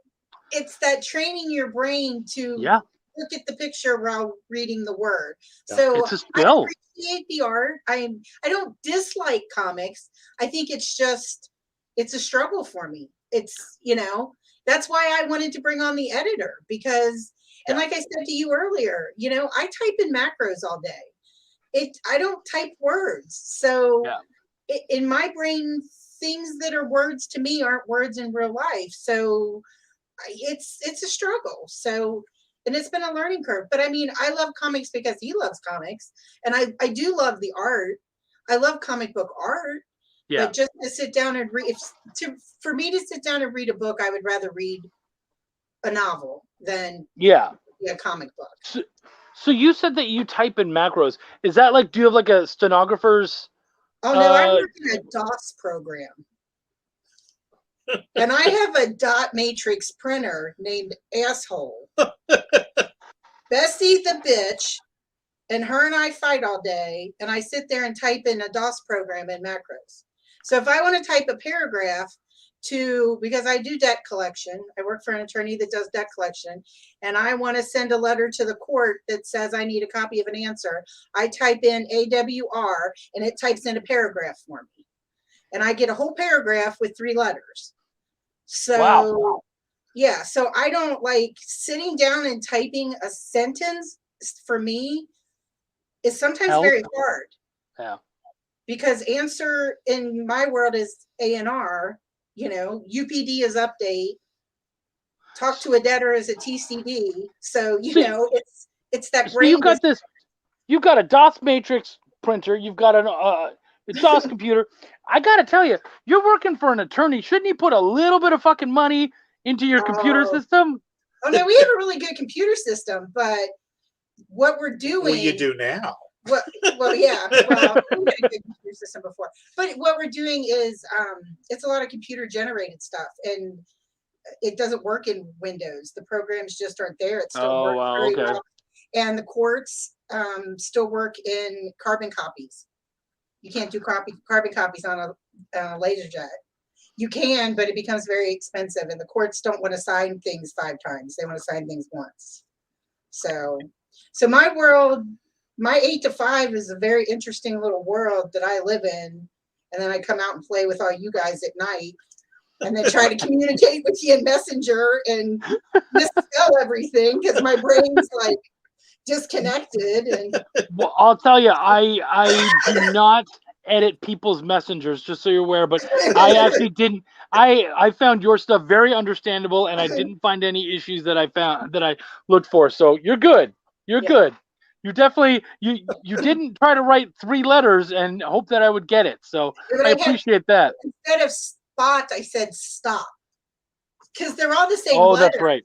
Speaker 4: it's that training your brain to look at the picture while reading the word.
Speaker 5: Yeah.
Speaker 4: So
Speaker 1: It's a skill.
Speaker 4: I appreciate the art. I don't dislike comics. I think it's a struggle for me. It's, that's why I wanted to bring on the editor, because, and like I said to you earlier, I type in macros all day. I don't type words. So in my brain, things that are words to me aren't words in real life. So it's a struggle. So, and it's been a learning curve. But I mean, I love comics because he loves comics, and I do love the art. I love comic book art. Yeah. But just to sit down and read, for me to sit down and read a book, I would rather read a novel than a comic book.
Speaker 1: So you said that you type in macros. Is that like, do you have like a stenographer's?
Speaker 4: Oh no, I work in a DOS program. And I have a dot matrix printer named Asshole. Bessie the bitch, and her and I fight all day, and I sit there and type in a DOS program in macros. So if I want to type a paragraph because I do debt collection, I work for an attorney that does debt collection, and I want to send a letter to the court that says I need a copy of an answer, I type in AWR, and it types in a paragraph for me. And I get a whole paragraph with 3 letters. So, so I don't like sitting down and typing a sentence. For me, is sometimes very hard.
Speaker 1: Yeah.
Speaker 4: Because answer in my world is ANR, UPD is update, talk to a debtor is a TCD. So, it's that brain.
Speaker 1: So you've got a DOS matrix printer, you've got a DOS computer. I got to tell you, you're working for an attorney. Shouldn't you put a little bit of fucking money into your computer system?
Speaker 4: Oh, no, we have a really good computer system, but what we're doing.
Speaker 5: Well, you do now.
Speaker 4: Well, yeah. Well, we had a good computer system before. But what we're doing is it's a lot of computer generated stuff, and it doesn't work in Windows. The programs just aren't there. It still works very well. And the courts still work in carbon copies. You can't do carbon copies on a LaserJet. You can, but it becomes very expensive, and the courts don't want to sign things 5 times. They want to sign things once. So my world, my 8 to 5 is a very interesting little world that I live in, and then I come out and play with all you guys at night, and then try to communicate with you in Messenger and misspell everything because my brain's like disconnected. And
Speaker 1: well, I'll tell you, I do not edit people's messengers, just so you're aware, but I actually didn't. I found your stuff very understandable, and I didn't find any issues that I looked for. So you're good. You're good. You definitely you didn't try to write 3 letters and hope that I would get it. So I appreciate that.
Speaker 4: Instead of spot, I said stop, because they're all the same.
Speaker 1: Oh, that's right.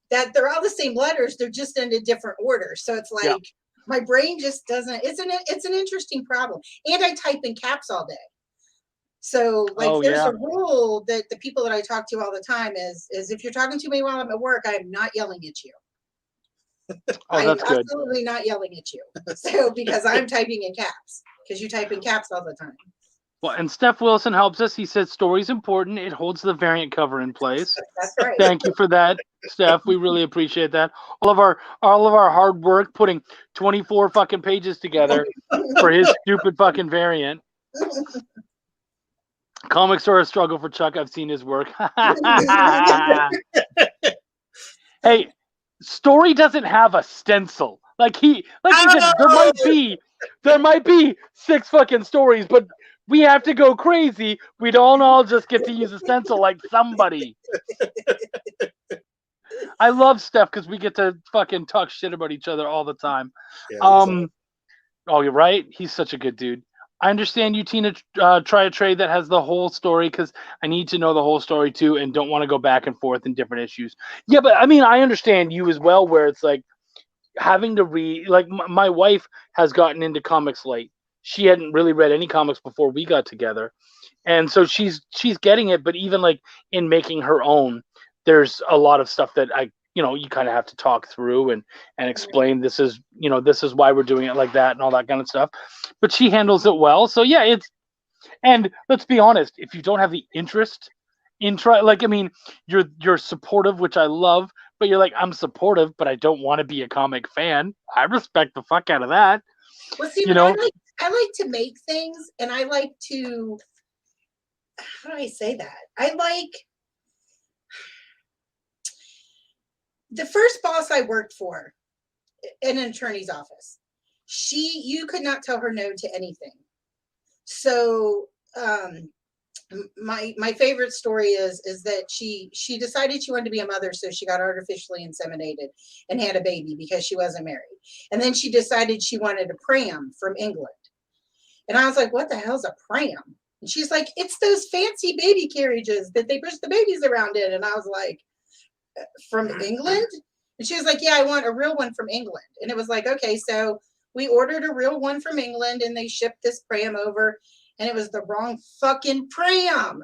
Speaker 4: That they're all the same letters. They're just in a different order. So it's like my brain just doesn't. It's an interesting problem. And I type in caps all day. So there's a rule that the people that I talk to all the time is if you're talking to me while I'm at work, I am not yelling at you.
Speaker 1: Oh, that's good.
Speaker 4: I'm absolutely not yelling at you. So because I'm typing in caps, because you type in caps all the time.
Speaker 1: Well, and Steph Wilson helps us. He said story's important. It holds the variant cover in place.
Speaker 4: That's right.
Speaker 1: Thank you for that, Steph. We really appreciate that. All of our hard work putting 24 fucking pages together for his stupid fucking variant. Comics are a struggle for Chuck. I've seen his work. Hey, Story doesn't have a stencil. Like he said, there might be 6 fucking stories, but we have to go crazy. We don't all just get to use a stencil like somebody. I love Steph because we get to fucking talk shit about each other all the time. Yeah, you're right. He's such a good dude. I understand you, Tina, try a trade that has the whole story because I need to know the whole story too and don't want to go back and forth in different issues. Yeah, but I mean, I understand you as well, where it's like having to read, like my wife has gotten into comics late. She hadn't really read any comics before we got together. And so she's getting it, but even like in making her own, there's a lot of stuff that you kind of have to talk through and explain this is why we're doing it like that and all that kind of stuff. But she handles it well. So yeah, and let's be honest, if you don't have the interest like, I mean, you're supportive, which I love, but you're like, I'm supportive, but I don't want to be a comic fan. I respect the fuck out of that.
Speaker 4: Well, see,
Speaker 1: You know,
Speaker 4: I like to make things, and I like to, how do I say that? I like the first boss I worked for in an attorney's office. You could not tell her no to anything. So, my favorite story is that she decided she wanted to be a mother, so she got artificially inseminated and had a baby because she wasn't married. And then she decided she wanted a pram from England. And I was like, what the hell's a pram? And she's like, it's those fancy baby carriages that they push the babies around in. And I was like, from England? And she was like, yeah, I want a real one from England. And it was like, okay, so we ordered a real one from England and they shipped this pram over. And it was the wrong fucking pram.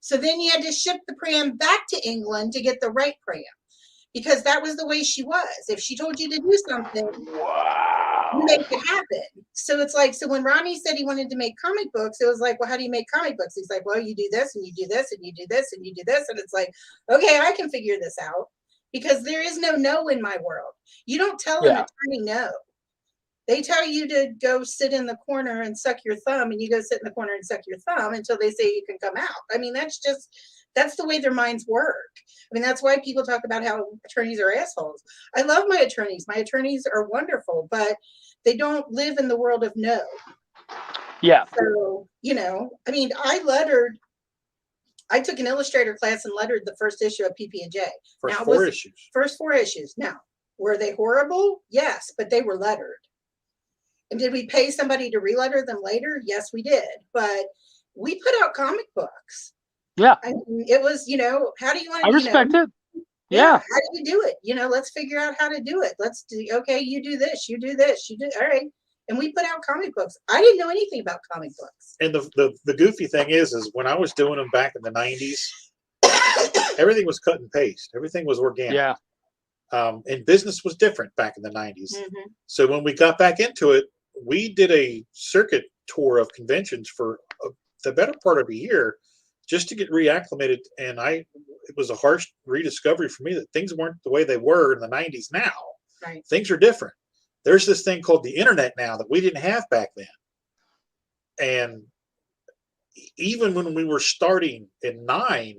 Speaker 4: So then you had to ship the pram back to England to get the right pram, because that was the way she was. If she told you to do something, you make it happen. So it's like, so when Rodney said he wanted to make comic books, it was like, well, how do you make comic books? He's like, well, you do this and you do this and you do this and you do this. And it's like, okay, I can figure this out, because there is no in my world. You don't tell an attorney no. They tell you to go sit in the corner and suck your thumb, and you go sit in the corner and suck your thumb until they say you can come out. I mean, that's the way their minds work. I mean, that's why people talk about how attorneys are assholes. I love my attorneys. My attorneys are wonderful, but they don't live in the world of no.
Speaker 1: Yeah.
Speaker 4: So, I mean, I took an illustrator class and lettered the first issue of PP&J.
Speaker 5: First 4 issues.
Speaker 4: First 4 issues. Now, were they horrible? Yes, but they were lettered. And did we pay somebody to re-letter them later? Yes, we did. But we put out comic books.
Speaker 1: Yeah.
Speaker 4: I mean, it was, how do you want to
Speaker 1: I respect it. Yeah.
Speaker 4: How do you do it? Let's figure out how to do it. Let's do, okay, you do this, you do this, you do, all right. And we put out comic books. I didn't know anything about comic books.
Speaker 5: And the goofy thing is when I was doing them back in the 90s, everything was cut and paste. Everything was organic.
Speaker 1: Yeah.
Speaker 5: And business was different back in the 90s.
Speaker 4: Mm-hmm.
Speaker 5: So when we got back into it, we did a circuit tour of conventions for the better part of a year just to get reacclimated. And it was a harsh rediscovery for me that things weren't the way they were in the 90s now.
Speaker 4: Right.
Speaker 5: Things are different. There's this thing called the internet now that we didn't have back then. And even when we were starting in 9,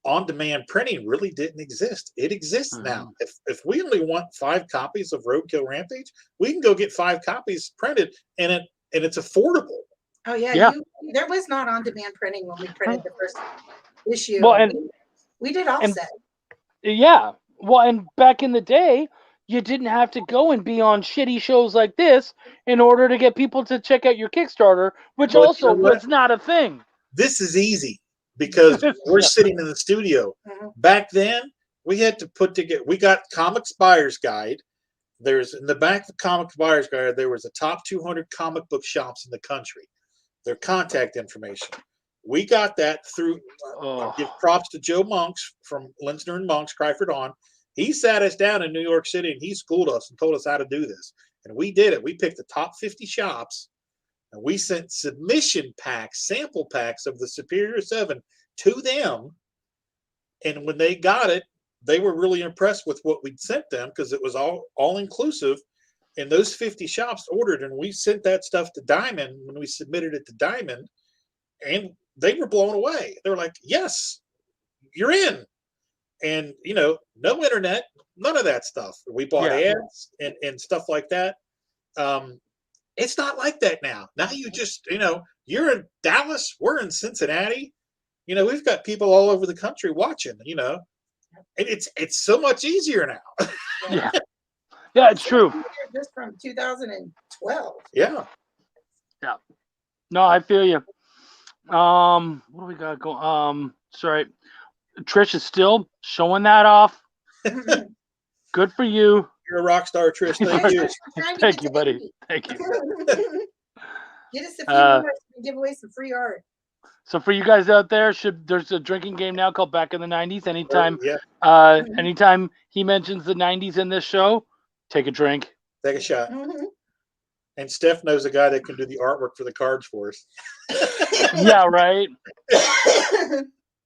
Speaker 5: on-demand printing really didn't exist. It exists now. If we only want 5 copies of Roadkill Rampage, we can go get 5 copies printed, and it's affordable.
Speaker 4: Oh yeah. There was not on-demand printing when we printed the first issue.
Speaker 1: Well, and
Speaker 4: we did offset.
Speaker 1: Yeah. Well, and back in the day, you didn't have to go and be on shitty shows like this in order to get people to check out your Kickstarter, which also was not a thing.
Speaker 5: This is easy because we're sitting in the studio.
Speaker 4: Mm-hmm.
Speaker 5: Back then, we had to put together, we got Comics Buyer's Guide. There's in the back of the Comics Buyer's Guide, there was the top 200 comic book shops in the country. Their contact information. We got that through, give props to Joe Monks from Linsner and Monks, Cryford on. He sat us down in New York City and he schooled us and told us how to do this. And we did it. We picked the top 50 shops and we sent submission packs, sample packs of the Superior 7 to them. And when they got it, they were really impressed with what we'd sent them because it was all inclusive. And those 50 shops ordered, and we sent that stuff to Diamond when we submitted it to Diamond, and they were blown away. They were like, yes, you're in. And, no internet, none of that stuff. We bought ads and stuff like that. It's not like that now. Now you just, you're in Dallas, we're in Cincinnati. We've got people all over the country watching, and it's so much easier now.
Speaker 1: Yeah. Yeah, it's true.
Speaker 4: Just from 2012.
Speaker 5: Yeah.
Speaker 1: Yeah. No, I feel you. What do we got going? Sorry. Trish is still showing that off. Good for you.
Speaker 5: You're a rock star, Trish. Thank you.
Speaker 1: Thank you, buddy. Thank you.
Speaker 4: Get us a few more and give away some free art.
Speaker 1: So for you guys out there, there's a drinking game now called Back in the 90s. Anytime he mentions the 90s in this show, take a drink.
Speaker 5: Take a shot.
Speaker 4: Mm-hmm.
Speaker 5: And Steph knows a guy that can do the artwork for the cards for us.
Speaker 1: Yeah, right.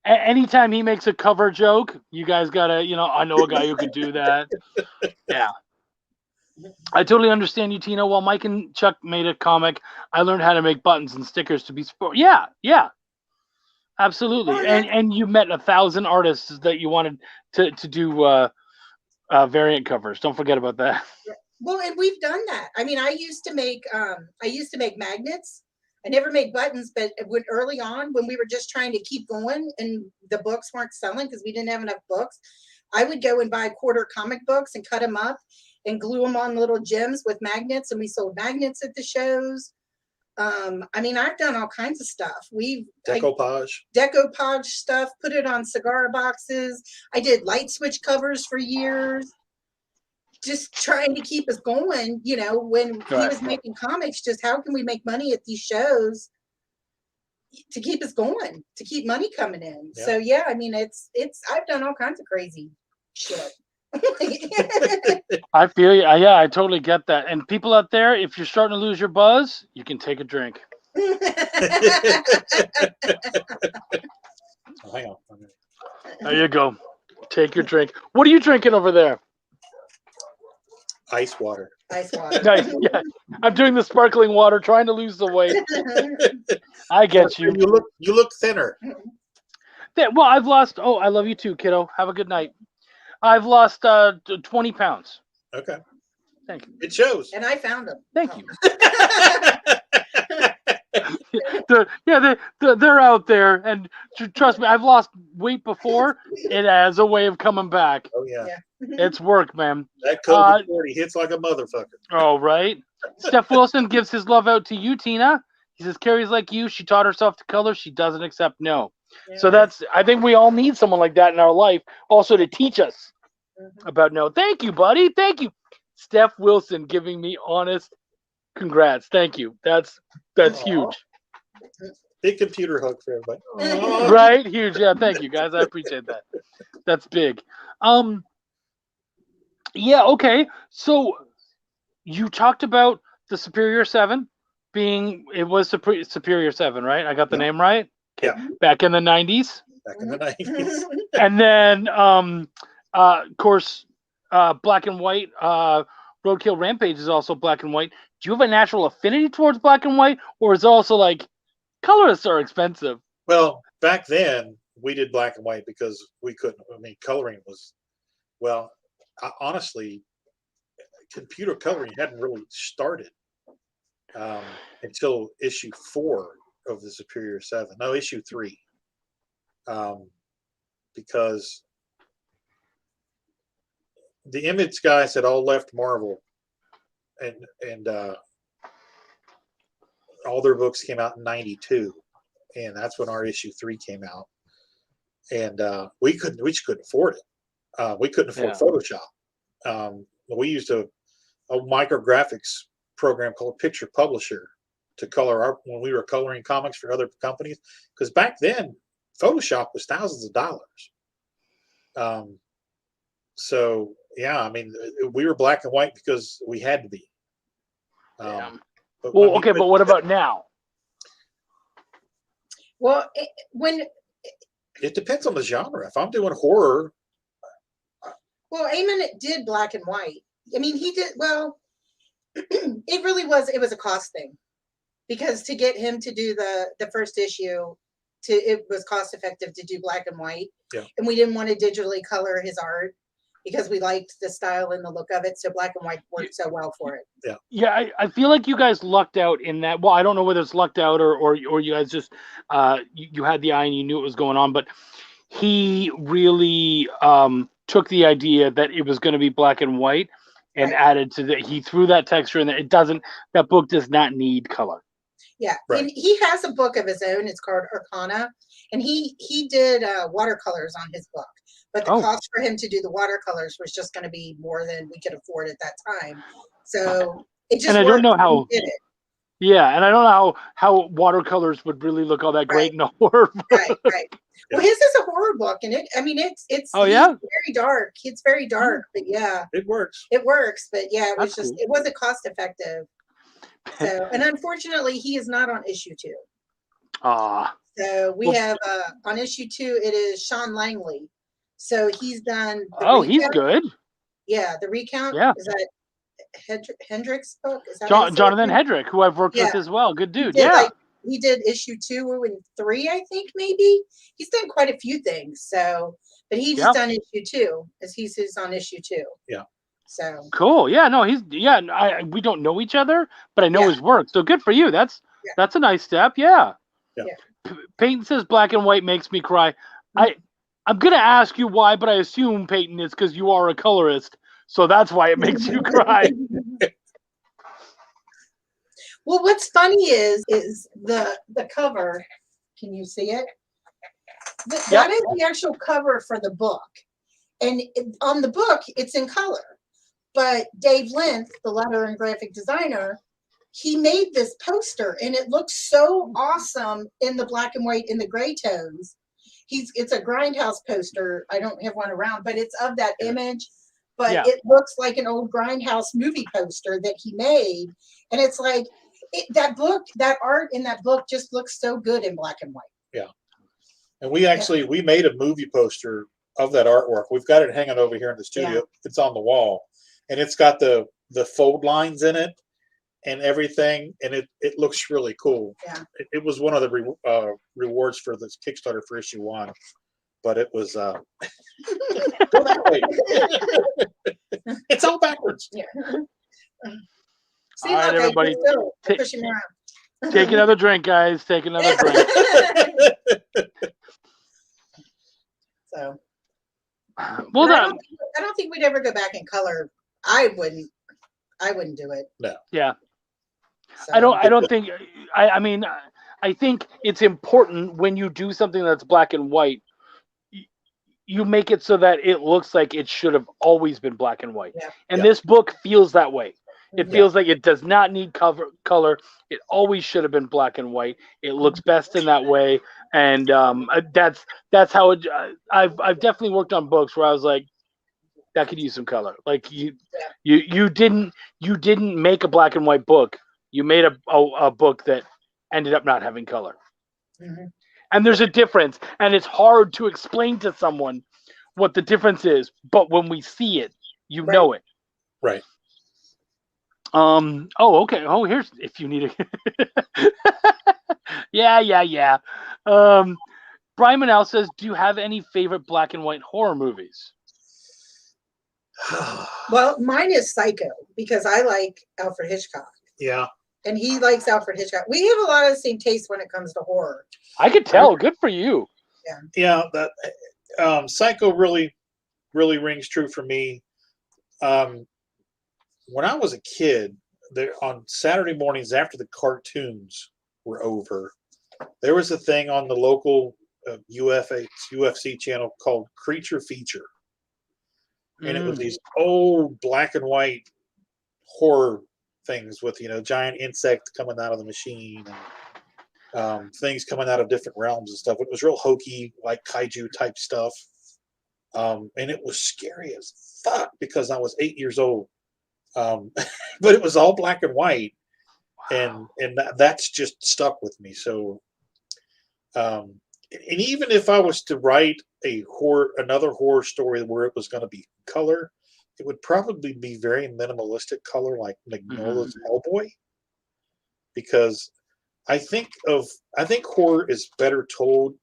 Speaker 1: anytime he makes a cover joke, you guys gotta, I know a guy who could do that. Yeah. I totally understand you, Tina. While Mike and Chuck made a comic, I learned how to make buttons and stickers to be sport. Yeah, absolutely.
Speaker 4: Oh, yeah.
Speaker 1: And you met 1,000 artists that you wanted to do variant covers. Don't forget about that.
Speaker 4: Well, and we've done that. I mean, I used to make magnets. I never made buttons, but early on when we were just trying to keep going and the books weren't selling because we didn't have enough books, I would go and buy quarter comic books and cut them up and glue them on little gems with magnets, and we sold magnets at the shows. I mean, I've done all kinds of stuff. Decoupage stuff, put it on cigar boxes. I did light switch covers for years, just trying to keep us going. When he was making comics, just how can we make money at these shows to keep us going, to keep money coming in. Yeah. So yeah, I mean, it's I've done all kinds of crazy shit.
Speaker 1: I feel you. Yeah, I totally get that. And people out there, if you're starting to lose your buzz, you can take a drink.
Speaker 5: Hang on.
Speaker 1: There you go. Take your drink. What are you drinking over there?
Speaker 5: Ice water.
Speaker 4: Ice water.
Speaker 1: Nice. Yeah, I'm doing the sparkling water, trying to lose the weight. I get you.
Speaker 5: You look thinner.
Speaker 1: Well, I've lost. Oh, I love you too, kiddo. Have a good night. I've lost 20 pounds.
Speaker 5: Okay.
Speaker 1: Thank you.
Speaker 5: It shows.
Speaker 4: And I found them.
Speaker 1: Thank you. They're out there, and trust me, I've lost weight before. It has a way of coming back.
Speaker 5: Oh yeah.
Speaker 1: It's work, man.
Speaker 5: That COVID-40 hits like a motherfucker.
Speaker 1: Oh, right. Steph Wilson gives his love out to you, Tina. He says, Carrie's like you. She taught herself to color. She doesn't accept no. Yeah. So I think we all need someone like that in our life also to teach us about no. Thank you, buddy. Thank you. Steph Wilson giving me honest congrats. Thank you. That's huge.
Speaker 5: Big computer hug for everybody.
Speaker 1: Right? Huge. Yeah, thank you, guys. I appreciate that. That's big. Yeah, okay. So you talked about the Superior 7 it was Superior 7, right? I got the name right?
Speaker 5: Okay.
Speaker 1: Yeah. Back in the 90s?
Speaker 5: Back in the 90s.
Speaker 1: And then, of course, black and white, Roadkill Rampage is also black and white. Do you have a natural affinity towards black and white? Or is it also like, colorists are expensive?
Speaker 5: Well, back then, we did black and white because we couldn't. I mean, coloring was, honestly, computer coloring hadn't really started until issue 4 of the Superior 7. No, issue 3. Because the Image guys had all left Marvel, and all their books came out in '92, and that's when our issue 3 came out. And we just couldn't afford it. We couldn't afford Photoshop. We used a micrographics program called Picture Publisher to color when we were coloring comics for other companies, because back then Photoshop was thousands of dollars. So yeah, I mean, we were black and white because we had to be.
Speaker 1: But what about now?
Speaker 4: Well,
Speaker 5: it depends on the genre. If I'm doing horror,
Speaker 4: well, Eamon did black and white. I mean, he did well. It really was. It was a cost thing, because to get him to do the first issue, it was cost effective to do black and white.
Speaker 5: Yeah. And
Speaker 4: we didn't want to digitally color his art because we liked the style and the look of it. So black and white worked so well for it.
Speaker 5: Yeah.
Speaker 1: Yeah, I feel like you guys lucked out in that. Well, I don't know whether it's lucked out or you guys just you had the eye and you knew what was going on, but he really took the idea that it was going to be black and white and added to that. He threw that texture in there. That book does not need color.
Speaker 4: Yeah. Right. And he has a book of his own. It's called Arcana. And he did watercolors on his book. But the cost for him to do the watercolors was just going to be more than we could afford at that time. So it just,
Speaker 1: and I don't know how
Speaker 4: he did it.
Speaker 1: Yeah, and I don't know how watercolors would really look all that great in a horror book.
Speaker 4: Right. Well, his is a horror book, and it's very dark. It's very dark, but yeah,
Speaker 5: it works.
Speaker 4: It works, but yeah, it was cool. It wasn't cost effective. So, and unfortunately, he is not on issue 2. So we
Speaker 1: Well-
Speaker 4: have on issue 2, it is Sean Langley. So he's done.
Speaker 1: He's good.
Speaker 4: Yeah, the recount.
Speaker 1: Yeah.
Speaker 4: Is that Hendrick's book? Is that
Speaker 1: Jonathan Hedrick, who I've worked with
Speaker 4: Yeah.
Speaker 1: as well. Good dude.
Speaker 4: He did,
Speaker 1: Yeah.
Speaker 4: he did issue 2 and 3, I think, maybe. He's done quite a few things. So, but he just done issue 2, as he's on issue 2.
Speaker 5: Yeah.
Speaker 4: So
Speaker 1: Cool. Yeah. No, we don't know each other, but I know his work. So good for you. That's a nice step. Yeah.
Speaker 5: Yeah.
Speaker 1: Peyton says black and white makes me cry. I'm gonna ask you why, but I assume, Peyton, it's because you are a colorist, so that's why it makes you cry.
Speaker 4: Well, what's funny is the cover. Can you see it? That is the actual cover for the book, and on the book it's in color. But Dave Linth, the letter and graphic designer, he made this poster, and it looks so awesome in the black and white, in the gray tones. It's a Grindhouse poster. I don't have one around, but it's of that image. But it looks like an old Grindhouse movie poster that he made, and it's like that art in that book just looks so good in black and white.
Speaker 5: Yeah, and we made a movie poster of that artwork. We've got it hanging over here in the studio.
Speaker 4: Yeah.
Speaker 5: It's on the wall, and it's got the fold lines in it and everything, and it looks really cool.
Speaker 4: Yeah.
Speaker 5: It was one of the rewards for this Kickstarter for issue 1, but it was go that way. It's all backwards.
Speaker 4: Yeah. See,
Speaker 1: All right,
Speaker 4: look,
Speaker 1: everybody,
Speaker 4: I push him around.
Speaker 1: take another drink, guys. Take another drink.
Speaker 4: So,
Speaker 1: Well
Speaker 4: but
Speaker 1: done.
Speaker 4: I don't think we'd ever go back in color. I wouldn't do it.
Speaker 5: No.
Speaker 1: Yeah.
Speaker 4: So.
Speaker 1: I don't think. I mean, I think it's important when you do something that's black and white, you make it so that it looks like it should have always been black and white.
Speaker 4: Yeah.
Speaker 1: And this book feels that way. It
Speaker 4: Yeah.
Speaker 1: feels like it does not need color. It always should have been black and white. It looks best in that way, and that's how it. I've definitely worked on books where I was like, that could use some color. Like you didn't make a black and white book. You made a book that ended up not having color.
Speaker 4: Mm-hmm.
Speaker 1: And there's a difference, and it's hard to explain to someone what the difference is. But when we see it, you know it.
Speaker 5: Right.
Speaker 1: Oh, okay. Oh, here's if you need a. yeah. Brian Manel says, "Do you have any favorite black and white horror movies?"
Speaker 4: Well, mine is Psycho because I like Alfred Hitchcock.
Speaker 5: Yeah.
Speaker 4: And he likes Alfred Hitchcock. We have a lot of the same taste when it comes to horror.
Speaker 1: I could tell. Good for you.
Speaker 5: Yeah. That Psycho really rings true for me. When I was a kid, on Saturday mornings after the cartoons were over, there was a thing on the local UFC channel called Creature Feature. And it was these old black and white horror things with, giant insect coming out of the machine and things coming out of different realms and stuff. It was real hokey, like kaiju type stuff. And it was scary as fuck because I was 8 years old. But it was all black and white. Wow. And that's just stuck with me. So, and even if I was to write another horror story where it was going to be color, it would probably be very minimalistic color, like Mignola's Hellboy, because I think horror is better told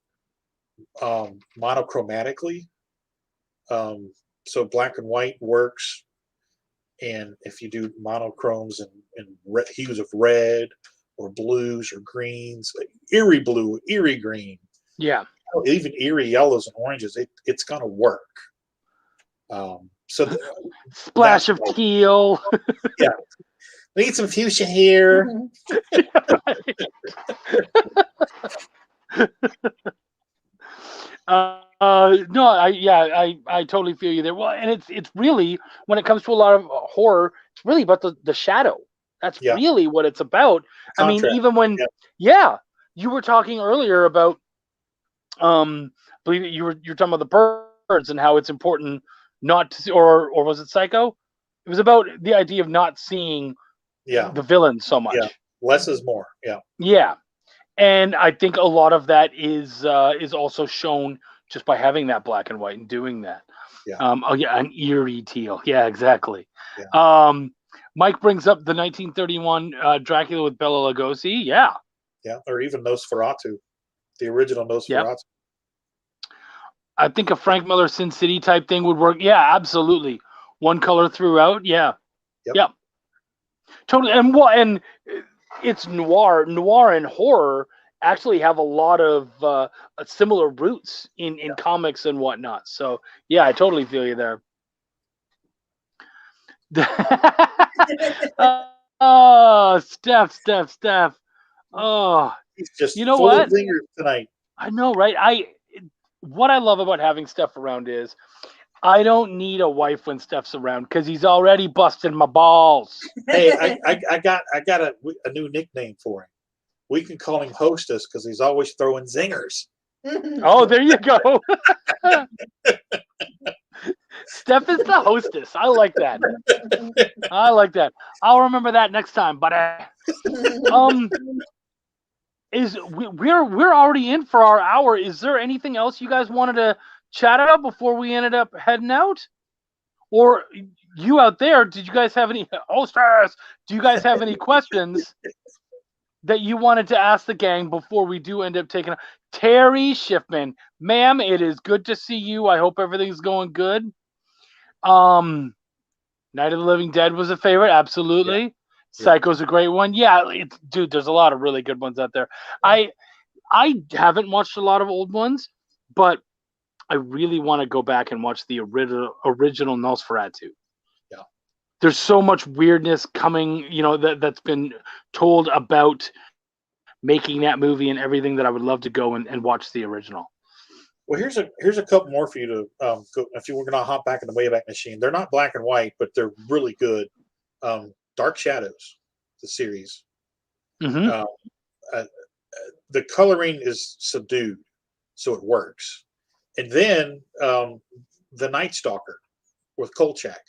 Speaker 5: monochromatically. So black and white works, and if you do monochromes and hues of red or blues or greens, like eerie blue, eerie green, even eerie yellows and oranges, it's gonna work. So
Speaker 1: splash of teal.
Speaker 5: Yeah, we need some fuchsia here.
Speaker 1: No, I totally feel you there. Well, and it's really, when it comes to a lot of horror, it's really about the shadow. That's really what it's about.
Speaker 5: Contrast.
Speaker 1: I mean, even when you were talking earlier about believe it, you're talking about the birds and how it's important not to see, or was it Psycho? It was about the idea of not seeing the villain so much.
Speaker 5: Yeah, less is more. Yeah.
Speaker 1: Yeah. And I think a lot of that is also shown just by having that black and white and doing that.
Speaker 5: Yeah.
Speaker 1: Oh yeah, an eerie teal. Yeah, exactly.
Speaker 5: Yeah.
Speaker 1: Mike brings up the 1931 Dracula with Bela Lugosi. Yeah.
Speaker 5: Yeah, or even Nosferatu, the original Nosferatu.
Speaker 1: Yep. I think a Frank Miller Sin City type thing would work. Yeah, absolutely. One color throughout. Yeah.
Speaker 5: Yep.
Speaker 1: Totally. And it's noir. Noir and horror actually have a lot of similar roots in comics and whatnot. So yeah, I totally feel you there. Oh, Steph. Oh,
Speaker 5: He's just
Speaker 1: you know
Speaker 5: full
Speaker 1: what?
Speaker 5: of zingers tonight.
Speaker 1: I know, right? What I love about having Steph around is I don't need a wife when Steph's around because he's already busting my balls.
Speaker 5: Hey, I got a new nickname for him. We can call him Hostess because he's always throwing zingers.
Speaker 1: Oh, there you go. Steph is the hostess. I like that. I'll remember that next time. But we're already in for our hour. Is there anything else you guys wanted to chat about before we ended up heading out? Or you out there, did you guys have any hostess? Do you guys have any questions that you wanted to ask the gang before we do end up taking Terry Schiffman? Ma'am, it is good to see you. I hope everything's going good. Night of the Living Dead was a favorite, absolutely. Yeah. Psycho's a great one. Yeah, dude, there's a lot of really good ones out there. I haven't watched a lot of old ones, but I really want to go back and watch the original Nosferatu.
Speaker 5: Yeah.
Speaker 1: There's so much weirdness coming, that's been told about making that movie and everything that I would love to go and watch the original.
Speaker 5: Well, here's a couple more for you to go if you were going to hop back in the Wayback Machine. They're not black and white, but they're really good. Dark Shadows, the series.
Speaker 1: Mm-hmm.
Speaker 5: The coloring is subdued, so it works. And then the Night Stalker with Kolchak.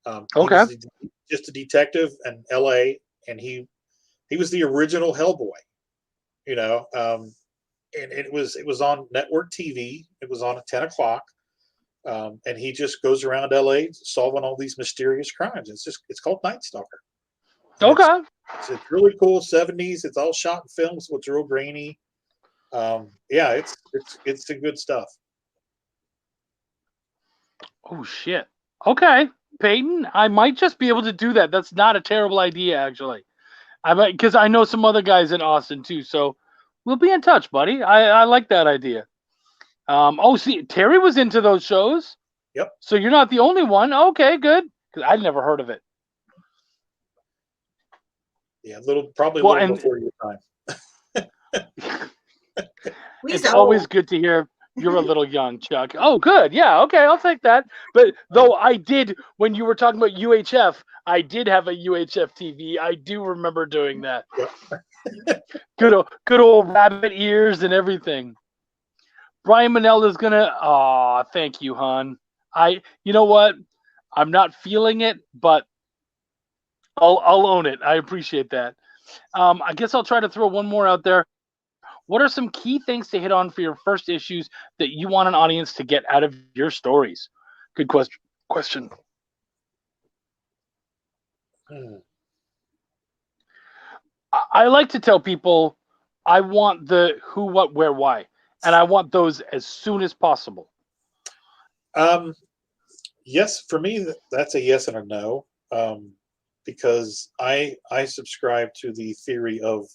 Speaker 1: Okay.
Speaker 5: He was just a detective in L.A. and he was the original Hellboy. And it was on network TV. It was on at 10 o'clock. And he just goes around LA solving all these mysterious crimes. It's called Night Stalker. And
Speaker 1: okay.
Speaker 5: It's really cool 70s. It's all shot in film, so it's real grainy. Yeah, it's the good stuff.
Speaker 1: Oh shit. Okay. Peyton, I might just be able to do that. That's not a terrible idea, actually. I might, because I know some other guys in Austin too, so we'll be in touch, buddy. I like that idea. See, Terry was into those shows.
Speaker 5: Yep.
Speaker 1: So you're not the only one. Okay, good. Because I'd never heard of it.
Speaker 5: Yeah, probably a little before your time.
Speaker 1: It's always good to hear you're a little young, Chuck. Oh, good. Yeah, okay, I'll take that. But though I did, when you were talking about UHF, I did have a UHF TV. I do remember doing that. Good old rabbit ears and everything. Brian Manelda's gonna. Thank you, hon. You know what? I'm not feeling it, but I'll own it. I appreciate that. I guess I'll try to throw one more out there. What are some key things to hit on for your first issues that you want an audience to get out of your stories? Good question. I like to tell people I want the who, what, where, why. And I want those as soon as possible.
Speaker 5: Yes, for me, that's a yes and a no. Because I subscribe to the theory of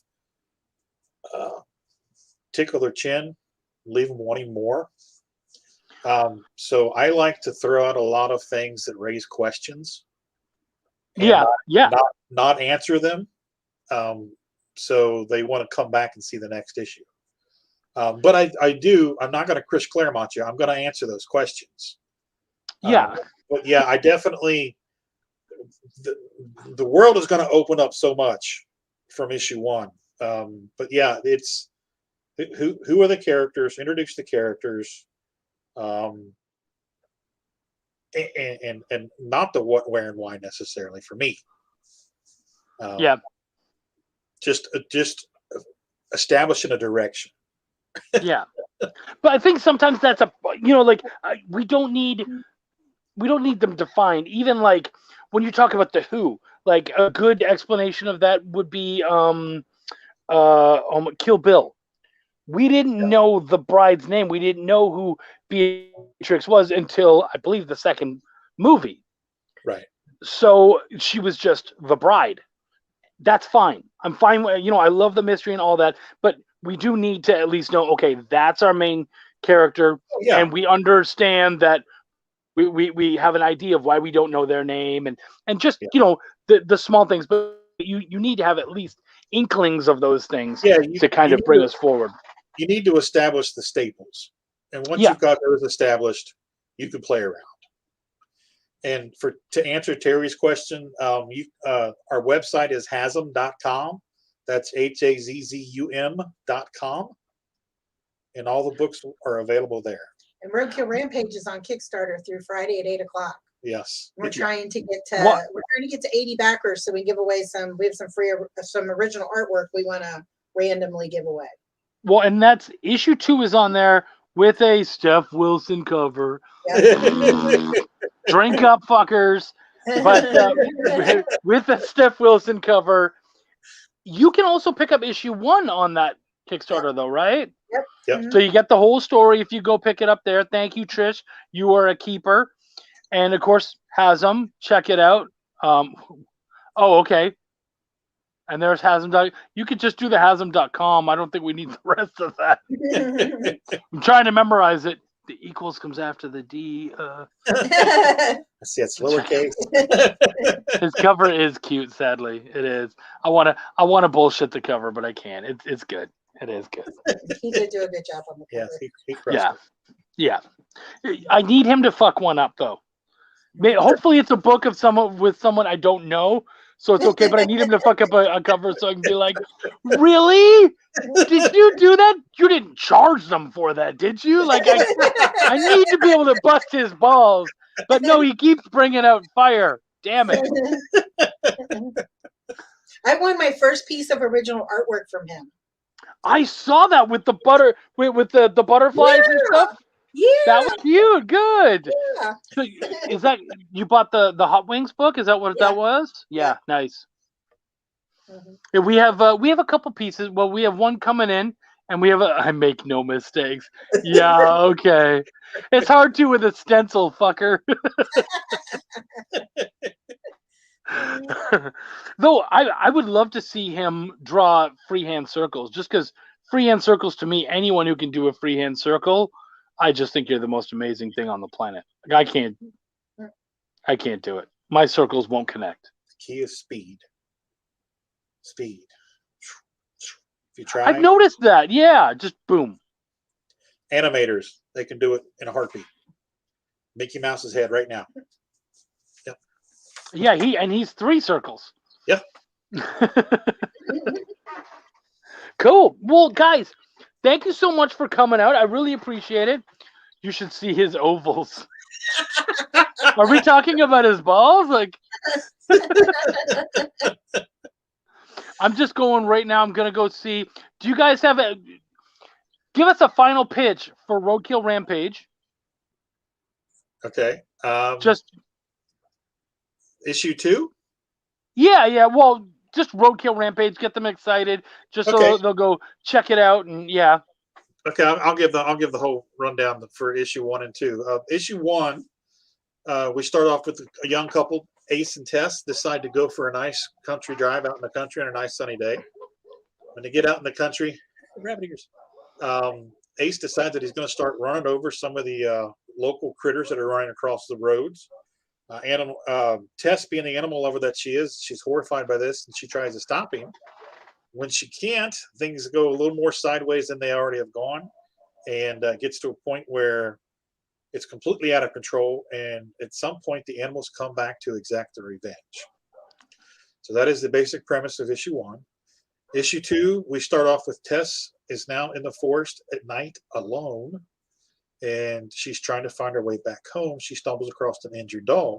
Speaker 5: tickle their chin, leave them wanting more. So I like to throw out a lot of things that raise questions. Not answer them. So they want to come back and see the next issue. But I'm not going to Chris Claremont you. I'm going to answer those questions. But yeah, I definitely, the world is going to open up so much from issue 1. But yeah, it's who are the characters, introduce the characters, and not the what, where, and why necessarily for me. Just establishing a direction.
Speaker 1: Yeah, but I think sometimes that's like we don't need them defined. Even like when you talk about the Who, like a good explanation of that would be Kill Bill. We didn't know the bride's name. We didn't know who Beatrix was until I believe the second movie.
Speaker 5: Right.
Speaker 1: So she was just the bride. That's fine. I'm fine with, I love the mystery and all that, but we do need to at least know, okay, that's our main character, and we understand that we have an idea of why we don't know their name, and just the small things, but you need to have at least inklings of those things to kind of bring us forward.
Speaker 5: You need to establish the staples, and once you've got those established, you can play around. And to answer Terry's question, our website is hazm.com. That's HAZZUM.com. And all the books are available there.
Speaker 4: And Roadkill Rampage is on Kickstarter through Friday at 8:00.
Speaker 5: Yes.
Speaker 4: We're trying to get to 80 backers so we give away we have some original artwork we want to randomly give away.
Speaker 1: Well, and that's issue 2 is on there with a Steph Wilson cover. Yep. Drink up, fuckers. But with the Steph Wilson cover, you can also pick up issue 1 on that Kickstarter, though, right?
Speaker 5: Yep.
Speaker 1: So you get the whole story if you go pick it up there. Thank you, Trish. You are a keeper. And, of course, Hasm. Check it out. Okay. And there's Hasm. You could just do the Hasm.com. I don't think we need the rest of that. I'm trying to memorize it. The equals comes after the D.
Speaker 5: I see, it's lowercase.
Speaker 1: His cover is cute. Sadly, it is. I want to bullshit the cover, but I can't. It's good. It is good.
Speaker 4: He did do a good job on the cover.
Speaker 5: Yes, he crushed it.
Speaker 1: Yeah. I need him to fuck one up though. Hopefully, it's a book of someone I don't know, so it's okay. But I need him to fuck up a cover so I can be like, really? Did you do that? You didn't charge them for that, did you? Like, I need to be able to bust his balls. But no, he keeps bringing out fire. Damn it.
Speaker 4: I won my first piece of original artwork from him.
Speaker 1: I saw that with the with the butterflies and stuff.
Speaker 4: Yeah.
Speaker 1: That was cute. Good.
Speaker 4: Yeah.
Speaker 1: So is that you bought the Hot Wings book? Is that what that was? Yeah, nice. Mm-hmm. Yeah, we have a couple pieces. Well, we have one coming in, and we have I make no mistakes. Yeah, okay. It's hard to with a stencil, fucker. Though I would love to see him draw freehand circles, just because freehand circles, to me, anyone who can do a freehand circle, I just think you're the most amazing thing on the planet. Like, I can't do it. My circles won't connect.
Speaker 5: The key is speed. Speed. If you try.
Speaker 1: I've noticed that. Yeah, just boom.
Speaker 5: Animators, they can do it in a heartbeat. Mickey Mouse's head right now. Yep.
Speaker 1: Yeah, he's 3 circles.
Speaker 5: Yep.
Speaker 1: Cool. Well, guys, thank you so much for coming out. I really appreciate it. You should see his ovals. Are we talking about his balls? Like, I'm just going right now. I'm going to go see. Do you guys have give us a final pitch for Roadkill Rampage.
Speaker 5: Okay.
Speaker 1: Just
Speaker 5: issue 2?
Speaker 1: Yeah. Well, just Roadkill Rampage. Get them excited. Just so they'll go check it out. And yeah.
Speaker 5: Okay, I'll give the whole rundown for issue 1 and 2. Issue 1, we start off with a young couple, Ace and Tess, decide to go for a nice country drive out in the country on a nice sunny day. When they get out in the country, rabbit ears. Ace decides that he's going to start running over some of the local critters that are running across the roads. Tess, being the animal lover that she is, she's horrified by this, and she tries to stop him. When she can't, things go a little more sideways than they already have gone, and gets to a point where it's completely out of control. And at some point, the animals come back to exact their revenge. So that is the basic premise of issue 1. Issue 2, we start off with Tess is now in the forest at night alone, and she's trying to find her way back home. She stumbles across an injured dog.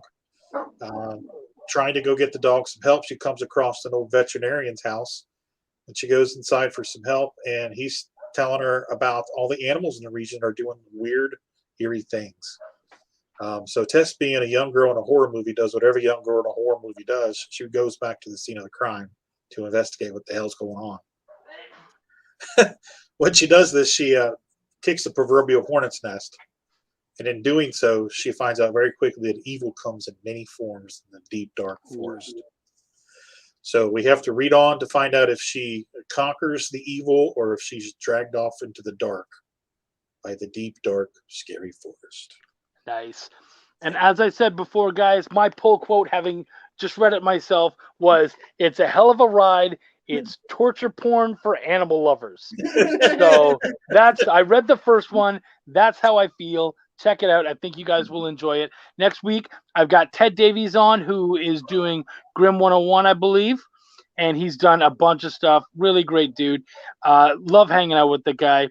Speaker 5: Trying to go get the dog some help, she comes across an old veterinarian's house And she goes inside for some help, and he's telling her about all the animals in the region are doing weird, eerie things. So Tess, being a young girl in a horror movie, does whatever a young girl in a horror movie does. She goes back to the scene of the crime to investigate what the hell's going on. When she does this, she kicks the proverbial hornet's nest. And in doing so, she finds out very quickly that evil comes in many forms in the deep, dark forest. So we have to read on to find out if she conquers the evil or if she's dragged off into the dark by the deep, dark, scary forest.
Speaker 1: Nice. And as I said before, guys, my pull quote, having just read it myself, was, "It's a hell of a ride. It's torture porn for animal lovers." So I read the first one. That's how I feel. Check it out. I think you guys will enjoy it. Next week, I've got Ted Davies on, who is doing Grimm 101, I believe. And he's done a bunch of stuff. Really great dude. Love hanging out with the guy.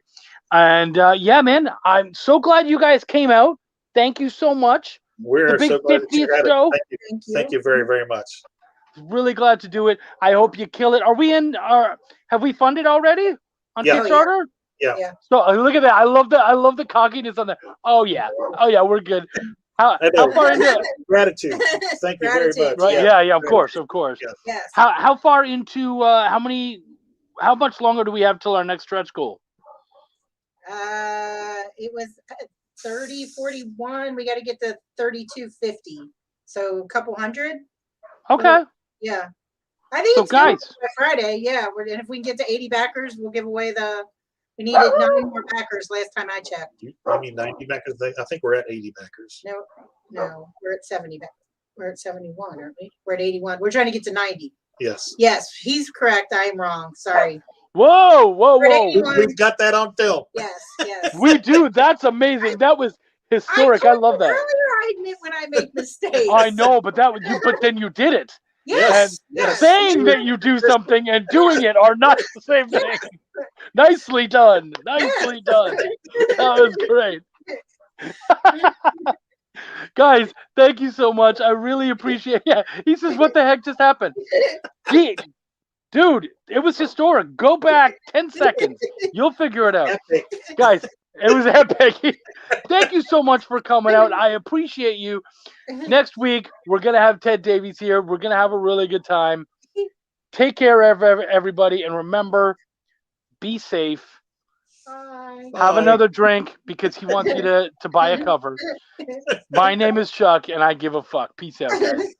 Speaker 1: And yeah, man, I'm so glad you guys came out. Thank you so much.
Speaker 5: We're
Speaker 1: The big
Speaker 5: so glad that you
Speaker 1: 50th
Speaker 5: had
Speaker 1: show.
Speaker 5: it. Thank you very, very much.
Speaker 1: Really glad to do it. I hope you kill it. Are we in? Have we funded already on
Speaker 5: Yeah.
Speaker 1: Kickstarter?
Speaker 5: Yeah.
Speaker 1: So look at that. I love the cockiness on that. Oh yeah, we're good. How far into it?
Speaker 5: Gratitude. Thank you very much.
Speaker 1: Right? Yeah, of course.
Speaker 5: Yes.
Speaker 1: How far into how much longer do we have till our next stretch goal?
Speaker 4: It was 30-41. We got to get to 3250. So a couple hundred.
Speaker 1: Okay.
Speaker 4: Yeah. I think
Speaker 1: So
Speaker 4: it's doable
Speaker 1: guys,
Speaker 4: by Friday. Yeah. And if we can get to 80 backers, we'll give away we needed 9 more backers last time I checked.
Speaker 5: I mean, 90 backers. I think we're at 80 backers.
Speaker 4: No, we're at 70 backers. We're at 71, aren't we? We're at 81. We're trying to get to 90.
Speaker 5: Yes.
Speaker 4: Yes, he's correct. I am wrong. Sorry.
Speaker 1: whoa.
Speaker 5: We've got that on film.
Speaker 4: Yes.
Speaker 1: We do. That's amazing. That was historic. I love that.
Speaker 4: Earlier, I admit when I make mistakes.
Speaker 1: I know, but but then you did it.
Speaker 4: Yes.
Speaker 1: Saying that you do something and doing it are not the same thing. Nicely done. That was great. Guys, thank you so much. I really appreciate it. Yeah, he says, what the heck just happened? Dude, it was historic. Go back 10 seconds. You'll figure it out.
Speaker 5: Epic.
Speaker 1: Guys, it was epic. Thank you so much for coming out. I appreciate you. Next week, we're going to have Ted Davies here. We're going to have a really good time. Take care of everybody. And remember, be safe.
Speaker 4: Bye.
Speaker 1: Have another drink because he wants you to buy a cover. My name is Chuck, and I give a fuck. Peace out, guys.